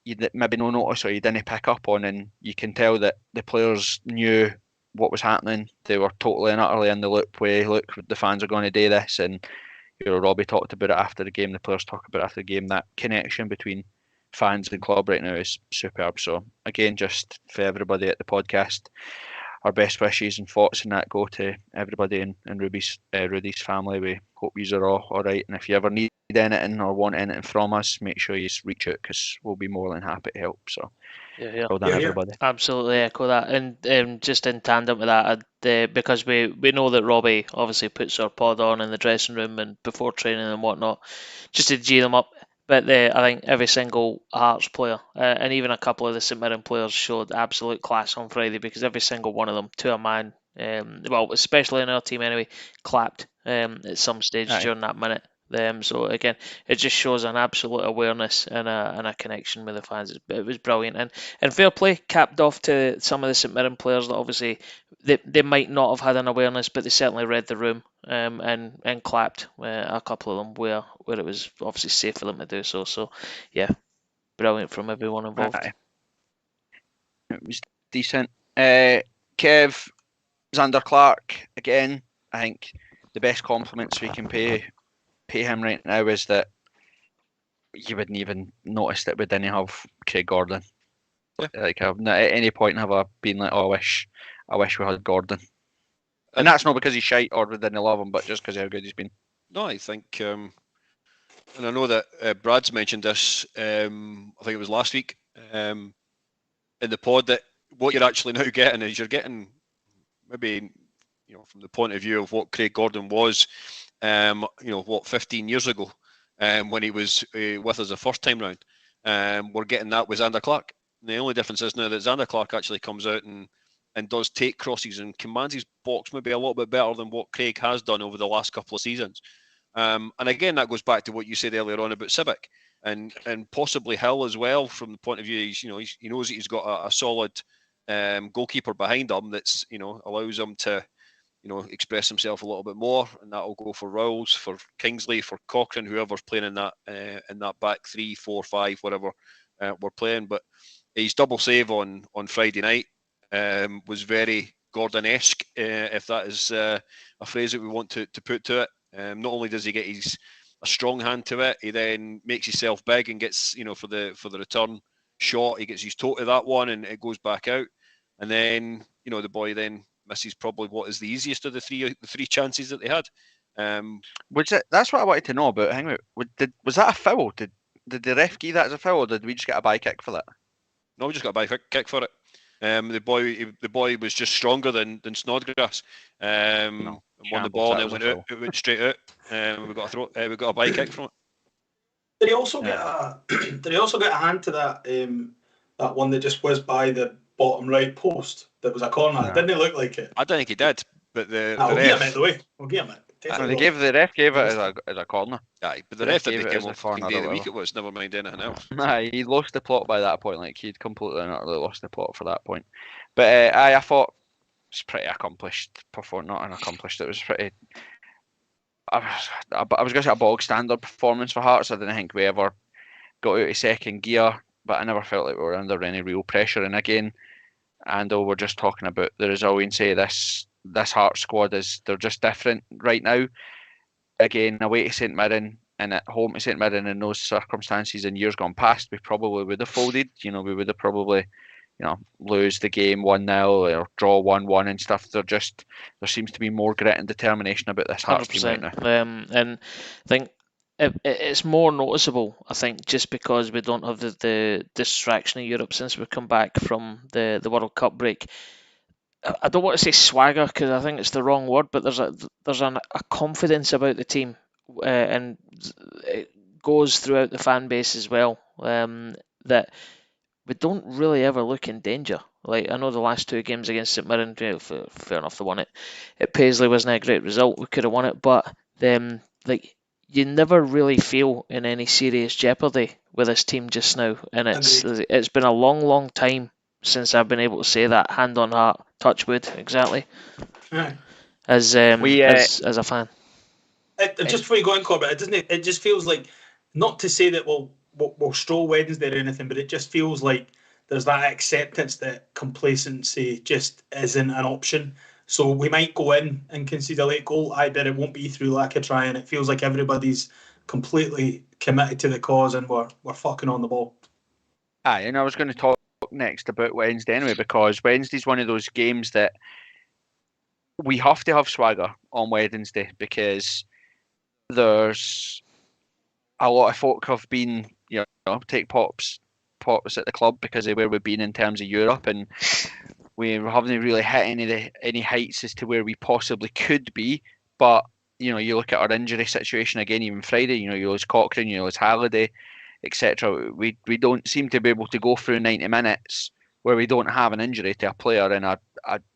you maybe no notice or you didn't pick up on, and you can tell that the players knew what was happening. They were totally and utterly in the loop with, look, the fans are going to do this. And Robbie talked about it after the game, the players talk about it after the game. That connection between fans and club right now is superb. So again, just for everybody at the podcast, our best wishes and thoughts and that go to everybody in Rudy's family. We hope you are all right, and if you ever need anything or want anything from us, make sure you reach out, because we'll be more than happy to help. So well done, everybody. Absolutely echo that, and just in tandem with that, because we know that Robbie obviously puts our pod on in the dressing room and before training and whatnot, just to G them up. But I think every single Hearts player, and even a couple of the St Mirren players, showed absolute class on Friday, because every single one of them, to a man, well, especially in our team anyway, clapped at some stage during that minute. So again, it just shows an absolute awareness and a connection with the fans. It was brilliant, and fair play, capped off to some of the St Mirren players that obviously they might not have had an awareness, but they certainly read the room and clapped. A couple of them where it was obviously safe for them to do so. So yeah, brilliant from everyone involved. It was decent. Kev, Xander Clark again. I think the best compliments we can pay him right now is that you wouldn't even notice that we didn't have Craig Gordon. Like, I've not at any point have I been like, oh, I wish we had Gordon. And that's not because he's shite or we didn't love him, but just because of how good he's been. No, I think, and I know that Brad's mentioned this, I think it was last week, in the pod, that what you're actually now getting is you're getting maybe, from the point of view of what Craig Gordon was, 15 years ago, when he was with us the first time round. We're getting that with Xander Clark. The only difference is now that Xander Clark actually comes out and does take crosses and commands his box maybe a little bit better than what Craig has done over the last couple of seasons. And again, that goes back to what you said earlier on about Civic and possibly Hill as well, from the point of view, he knows that he's got a solid goalkeeper behind him that's, allows him to, express himself a little bit more, and that will go for Rowles, for Kingsley, for Cochrane, whoever's playing in that back 3, 4, 5, whatever we're playing. But his double save on Friday night was very Gordon-esque, if that is a phrase that we want to put to it. Not only does he get a strong hand to it, he then makes himself big and gets, for the return shot, he gets his toe to that one and it goes back out. And then, the boy then misses probably what is the easiest of the three chances that they had. Was it? That's what I wanted to know about. Hang on, was that a foul? Did the ref give that as a foul, or did we just get a by kick for that? No, we just got a by kick for it. The boy was just stronger than Snodgrass. No, won the shambles, ball that and was a it went straight out. We got a by kick from it. Did he also get a? Did he also get a hand to that? That one that just whizzed by the bottom right post. That was a corner. No. It didn't look like it. I don't think he did, but the We'll give him it ref. the way. We'll give him it. The ref gave it as a corner. Aye, but the The ref ref didn't gave it care as a what fucking corner day of or the week whatever. it was. Never mind anything else. Nah, he lost the plot by that point. Like he'd completely and utterly lost the plot for that point. But I thought it was pretty accomplished. Not unaccomplished. It was pretty. I was going to say a bog standard performance for Hearts. I didn't think we ever got out of second gear, but I never felt like we were under any real pressure. And again, we're just talking about the result and say this Hearts squad they're just different right now. Again, away to St Mirren and at home to St Mirren in those circumstances in years gone past, we probably would have folded. We would have probably, lose the game 1-0 or draw 1-1 and stuff. There seems to be more grit and determination about this Hearts team right 100%. now. And I think it's more noticeable, I think, just because we don't have the distraction of Europe since we've come back from the World Cup break. I don't want to say swagger because I think it's the wrong word, but there's a confidence about the team, and it goes throughout the fan base as well. That we don't really ever look in danger. Like I know the last two games against St Mirren, fair enough, they won it. At Paisley wasn't a great result. We could have won it, but like you never really feel in any serious jeopardy with this team just now, and it's been a long time since I've been able to say that, hand on heart, touch wood, exactly. Yeah. As a fan. Just before you go on, Corbett, it just feels like, not to say that we'll stroll Wednesday or anything, but it just feels like there's that acceptance that complacency just isn't an option. So we might go in and concede a late goal, but it won't be through lack of trying. It feels like everybody's completely committed to the cause and we're fucking on the ball. Aye, and I was going to talk next about Wednesday anyway, because Wednesday's one of those games that we have to have swagger on Wednesday, because there's a lot of folk have been, take pops at the club because of where we've been in terms of Europe, and we haven't really hit any heights as to where we possibly could be. But you look at our injury situation again, even Friday. You lose Cochrane, you lose Halliday, etc. We don't seem to be able to go through 90 minutes where we don't have an injury to a player in a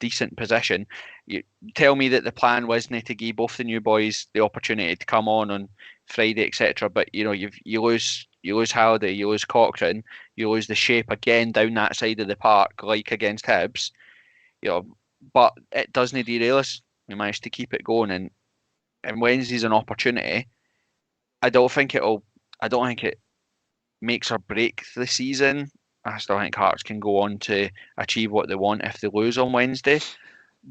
decent position. You tell me that the plan wasn't to give both the new boys the opportunity to come on Friday, etc. But you lose Halliday, you lose Cochrane, you lose the shape again down that side of the park, like against Hibs. But it doesn't derail us. We managed to keep it going, and Wednesday's an opportunity. I don't think it makes or break the season. I still think Hearts can go on to achieve what they want if they lose on Wednesday,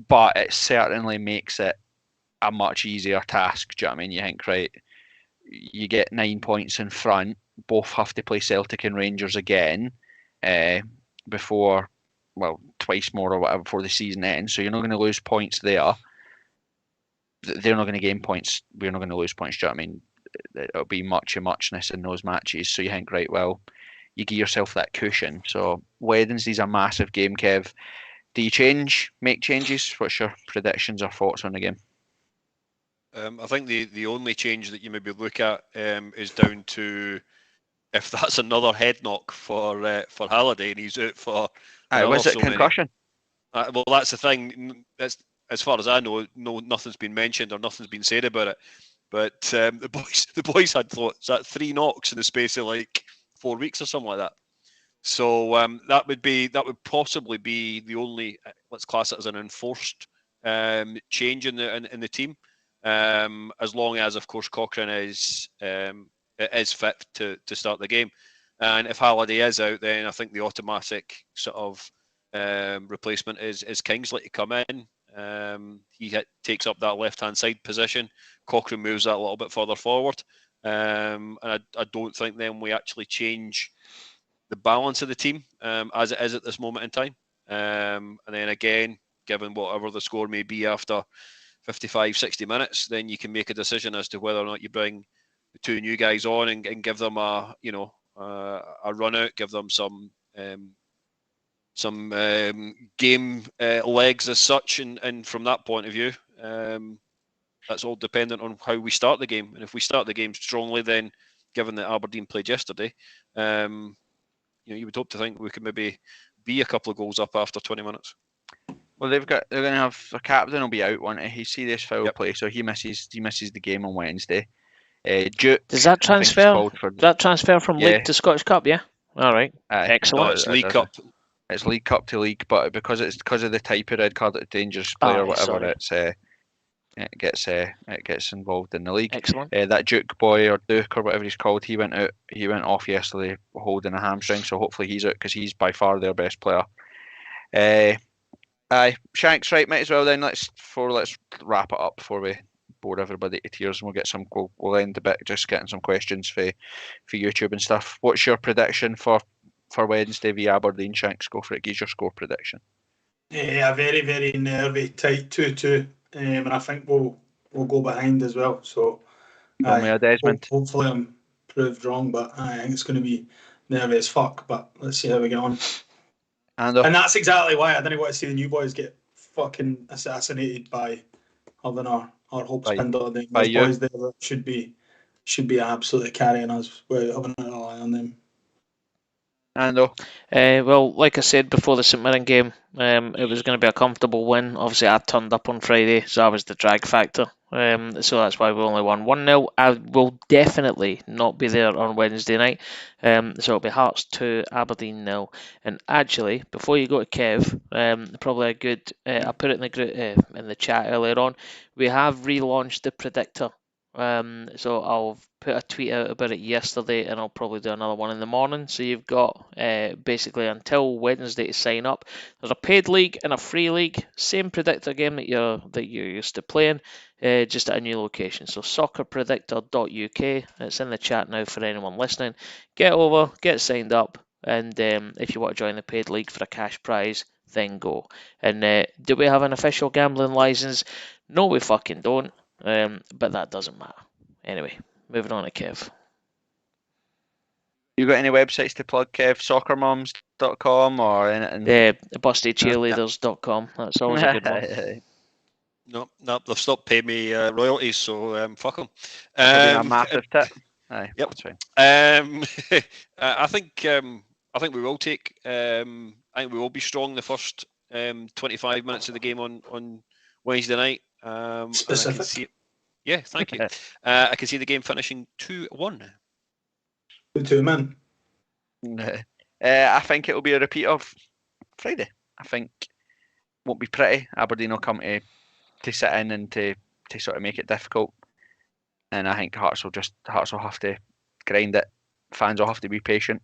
but it certainly makes it a much easier task. Do you know what I mean? You think, right, you get 9 points in front, both have to play Celtic and Rangers again before, twice more or whatever before the season ends, so you're not going to lose points there. They're not going to gain points, we're not going to lose points. Do you know what I mean? It'll be much of muchness in those matches, so you think, right, well, you give yourself that cushion. So Wednesday's a massive game, Kev. Do you make changes? What's your predictions or thoughts on the game? I think the only change that you maybe look at is down to if that's another head knock for Halliday and he's out for. Was it concussion? Well, that's the thing. That's, as far as I know, nothing's been mentioned or nothing's been said about it. But the boys had thought that 3 knocks in the space of like 4 weeks or something like that. So that would possibly be the only, let's class it as an enforced change in the team, as long as, of course, Cochrane is fit to start the game, and if Halliday is out, then I think the automatic sort of replacement is Kingsley to come in. He takes up that left-hand side position. Cochrane moves that a little bit further forward, and I don't think then we actually change the balance of the team as it is at this moment in time. And then again, given whatever the score may be after 55, 60 minutes, then you can make a decision as to whether or not you bring the two new guys on and give them a run out, give them some game legs as such, and from that point of view, that's all dependent on how we start the game. And if we start the game strongly, then given that Aberdeen played yesterday, you would hope to think we could maybe be a couple of goals up after 20 minutes. Well, they're going to have their captain will be out, won't he? He's serious foul Yep. play, so he misses the game on Wednesday. Duke, Does that I think, is transfer? called for, Does that transfer from Yeah. League to Scottish Cup? Yeah. All right. aye, Excellent. No, it's it League does. Cup. It's League Cup to League, but because of the type of red card, dangerous play or Aye, whatever, sorry. it gets involved in the league. Excellent. That Duke boy or Duke or whatever he's called, he went off yesterday holding a hamstring, so hopefully he's out because he's by far their best player. Aye, Shanks, right, might as well then. Let's wrap it up before we bore everybody to tears, and we'll end a bit just getting some questions for YouTube and stuff. What's your prediction for Wednesday via Aberdeen? Shanks, go for it. Give your score prediction. Yeah, a very, very nervy, tight 2-2, and I think we'll go behind as well. So, Desmond. hopefully I'm proved wrong, but I think it's going to be nervy as fuck. But let's see how we get on. And that's exactly why I didn't want to see the new boys get fucking assassinated by having our hopes pinned on them. Those boys there that should be absolutely carrying us. We're having an eye on them. Well, like I said before the St Mirren game, it was going to be a comfortable win. Obviously, I turned up on Friday, so I was the drag factor. So that's why we only won 1-0. I will definitely not be there on Wednesday night. So it'll be Hearts 2, Aberdeen 0. And actually, before you go to Kev, probably a good. I put it in the group in the chat earlier on. We have relaunched the predictor. So I'll put a tweet out about it yesterday, and I'll probably do another one in the morning. So you've got basically until Wednesday to sign up. There's a paid league and a free league, same predictor game that you're used to playing, just at a new location. So soccerpredictor.uk. It's in the chat now for anyone listening. Get over, get signed up, and if you want to join the paid league for a cash prize, then go. And do we have an official gambling license? No, we fucking don't. But that doesn't matter. Anyway, moving on to Kev. You got any websites to plug, Kev? Soccermoms.com or anything? Bustedcheerleaders.com. That's always a good one. No, they've stopped paying me royalties, so fuck them. A massive tip. Aye, yep. That's fine. I think we will take. I think we will be strong the first 25 minutes of the game on Wednesday night. Specific. Yeah, thank you. I can see the game finishing 2-1. 2-2, man. I think it will be a repeat of Friday. I think won't be pretty. Aberdeen will come to sit in and to sort of make it difficult. And I think Hearts will have to grind it. Fans will have to be patient.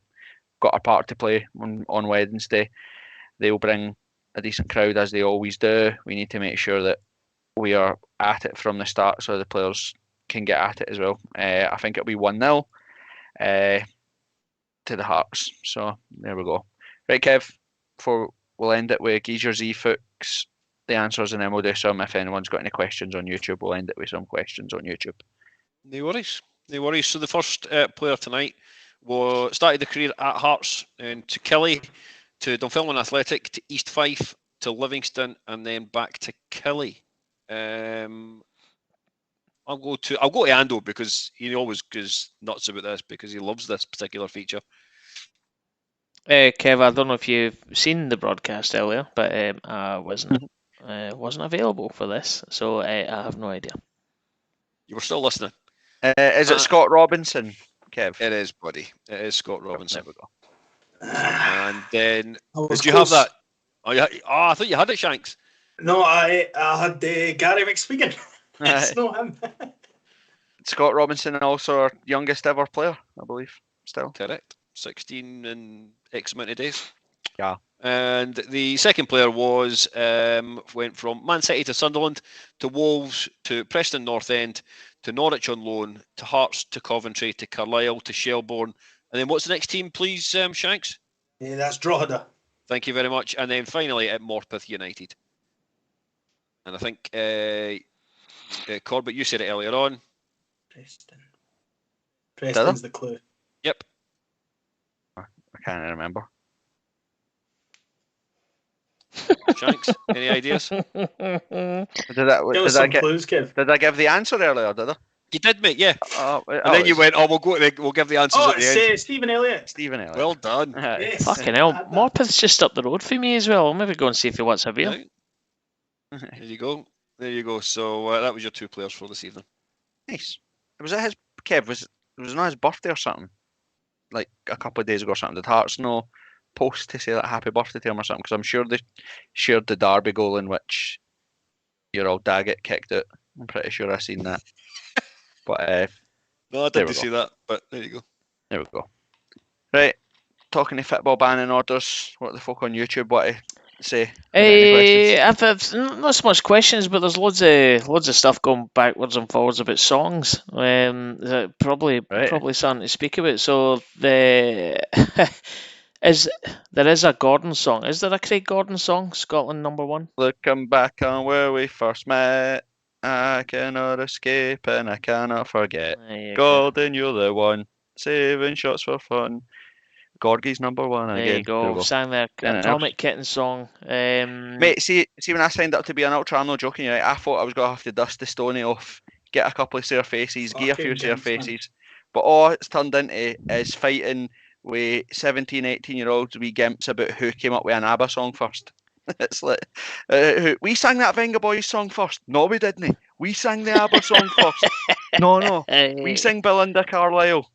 Got a part to play on Wednesday. They will bring a decent crowd as they always do. We need to make sure that we are at it from the start so the players can get at it as well. I think it'll be 1-0 to the Hearts. So there we go. Right, Kev, we'll end it with Geezer Z Fuchs, the answers, and then we'll do some. If anyone's got any questions on YouTube, we'll end it with some questions on YouTube. No worries. So the first player tonight started the career at Hearts, and to Killie, to Dunfermline Athletic, to East Fife, to Livingston, and then back to Killie. I'll go to Ando because he always goes nuts about this because he loves this particular feature. Kev, I don't know if you've seen the broadcast earlier, but I wasn't available for this, so I have no idea. You were still listening. Is it Scott Robinson, Kev? It is, buddy. It is Scott Robinson. There we go. And then, did you have that? Oh, I thought you had it, Shanks. No, I had Gary McSpeakin. It's not him. Scott Robinson, also our youngest ever player, I believe. Still correct. 16 and X amount of days. Yeah. And the second player went from Man City to Sunderland, to Wolves, to Preston North End, to Norwich on loan, to Hearts, to Coventry, to Carlisle, to Shelbourne. And then what's the next team, please, Shanks? Yeah, that's Drogheda. Thank you very much. And then finally at Morpeth United. And I think Corbett, you said it earlier on. Preston. Preston's Did the clue. Yep. I can't remember. Shanks, any ideas? Did Give us some clues, Kev. I give the answer earlier? Did I? You did, mate. Yeah. And And then you went, "Oh, we'll give the answers Oh, at the it's end." Stephen Elliott. Stephen Elliott. Well done. Yes. Fucking hell, I had that. Morpeth's just up the road for me as well. I'll maybe go and see if he wants a beer. Right. There you go. There you go. So that was your 2 players for this evening. Nice. Was it his Kev? Was it not his birthday or something? Like a couple of days ago or something. Did Hearts no post to say that happy birthday to him or something? Because I'm sure they shared the Derby goal in which your old Daggett kicked it. I'm pretty sure I seen that. But No, I There we didn't see that, but there you go. there we go. Right, talking to football banning orders. What the folk on YouTube want to say? Have you got any questions? I've not so much questions, but there's loads of stuff going backwards and forwards about songs. That probably Right. something to speak about. So there is a Gordon song. Is there a Craig Gordon song? Scotland #1. Looking back on where we first met, I cannot escape and I cannot forget. There you go. Golden, you're the one. Saving shots for fun. Gorgie's #1 There again. you go. There we go. Sang the Yeah, Atomic Kitten song. Mate, see when I signed up to be an ultra, I'm not joking, right? I thought I was gonna have to dust the Stoney off, get a couple of spare faces, gear a few Fucking spare gents, man. faces. But all it's turned into is fighting with 17, 18-year-olds wee gimps about who came up with an ABBA song first. It's like, we sang that Venga Boys song first. No, we didn't. We sang the ABBA song first. No. We sing Belinda Carlisle.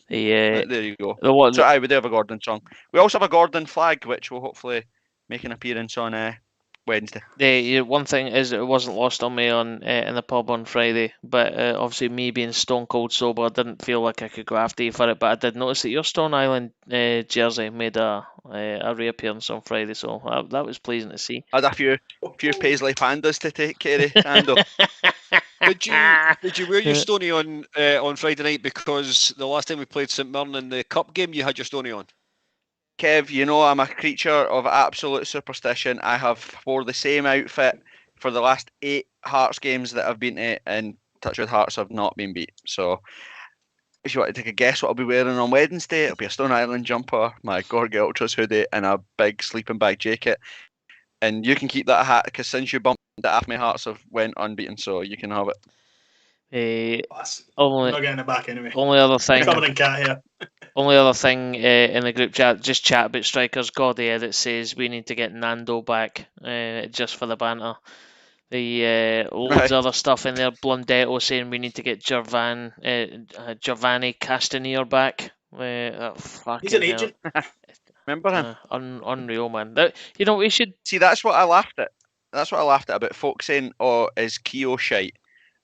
Yeah. There you go. The one. So aye, we do have a Gordon song. We also have a Gordon flag, which will hopefully make an appearance on Wednesday. One thing is it wasn't lost on me on in the pub on Friday, but obviously me being stone cold sober, I didn't feel like I could go after you for it. But I did notice that your Stone Island jersey made a reappearance on Friday, so that was pleasing to see. I had a few Paisley Pandas to take care of, Ando. Did you wear your Stoney on Friday night because the last time we played St Mirren in the cup game, you had your Stoney on? Kev, you know I'm a creature of absolute superstition. I have wore the same outfit for the last 8 Hearts games that I've been to, and touch with Hearts have not been beat. So if you want to take a guess what I'll be wearing on Wednesday, it'll be a Stone Island jumper, my Gorgie Ultras hoodie, and a big sleeping bag jacket. And you can keep that hat because since you bumped it off, my Hearts have went unbeaten, so you can have it. Pass. Only I'm not getting it back anyway. only other thing. Covered in cat hair. Only other thing in the group chat, just chat about strikers. Gordy Edit says we need to get Nando back just for the banter. The loads of other stuff in there. Blundetto saying we need to get Giovanni Castanier back. He's an agent. Remember him? Unreal, man. We should. See, that's what I laughed at. That's what I laughed at about folks saying, "Oh, is Keogh shite?"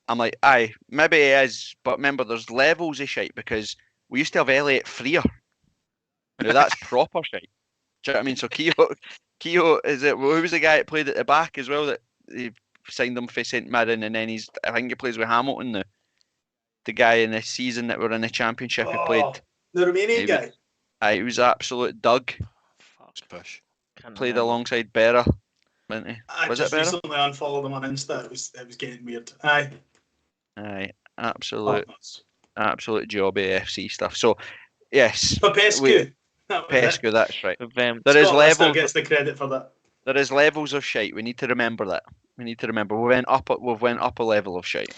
I'm like, aye, maybe he is, but remember, there's levels of shite because we used to have Elliot Freer. Now that's proper shite. Do you know what I mean? So Keogh is it? Who was the guy that played at the back as well? That they signed him for St Mirren, and then I think he plays with Hamilton now. The guy in this season that were in the Championship who played. The Romanian guy. Aye, he was absolute Doug. Push. Played alongside Berra. I Was just it Berra? recently unfollowed him on Insta. It was getting weird. Aye. Aye, absolute Oh, jobby FC stuff. So, yes, Popescu. Pesco, that's right. There is Scotland still levels. gets the credit for that. There is levels of shite. We need to remember that. We went up a level of shite.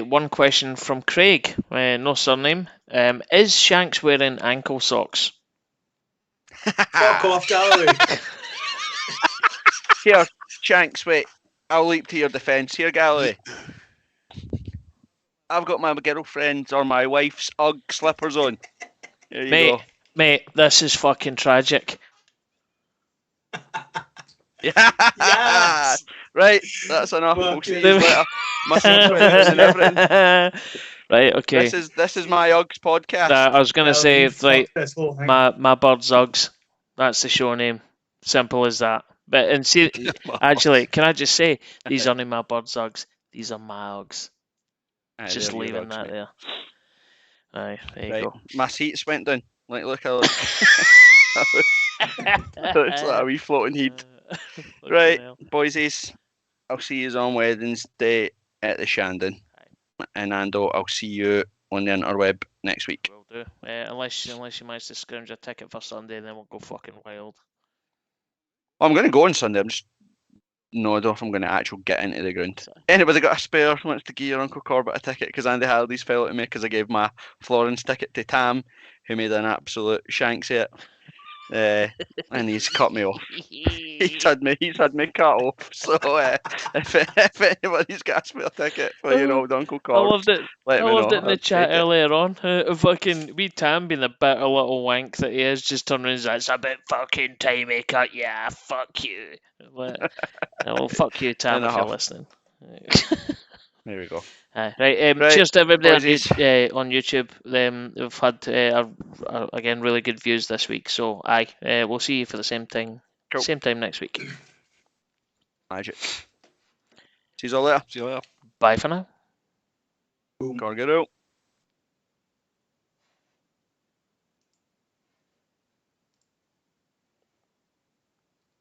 One question from Craig, no surname. Is Shanks wearing ankle socks? Fuck off, Galloway. Here, Shanks, wait. I'll leap to your defence. Here, Galloway. I've got my girlfriend's or my wife's Ugg slippers on. There you go. Mate, this is fucking tragic. Yes. Right, that's enough. Well, We'll see you okay. later. My friends and everything. Right, okay. This is my Uggs podcast. I was gonna say, right, This whole thing. my bird's Uggs. That's the show name. Simple as that. But and see, actually, can I just say these aren't my bird's Uggs. These are my Uggs. Aye, Just they're your leaving Uggs, that mate. there. Aye, there you Right, go. my seats went down. Like, look how it's like a wee floating heat. Fucking Right, hell. boysies. I'll see you on Wednesday. at the Shandon. And Ando, I'll see you on the interweb next week. Will do. Unless you manage to scrounge a ticket for Sunday, then we'll go fucking wild. I'm going to go on Sunday. I'm just no, I don't know if I'm going to actually get into the ground. Anybody got a spare wants to give your Uncle Corbett a ticket? Because Andy Halliday's fell at me because I gave my Florence ticket to Tam, who made an absolute shanks of it. And he's cut me off. He's had me cut off. So if anybody's got a spare ticket for your old Uncle I Corbett, loved it. let I me loved know. it in the I'll chat take it. earlier on. Fucking wee Tam being the bitter little wank that he is, just turning around and says, "It's about fucking time he cut ya. Fuck you." Well, fuck you, Tam, And a if you're half. listening. There we go. Right, Right, cheers to everybody boysies. on YouTube. We've had again really good views this week. So we'll see you for the same time, Cool. same time next week. Magic. See you all later. See you later. Bye for now. Boom. Corgado.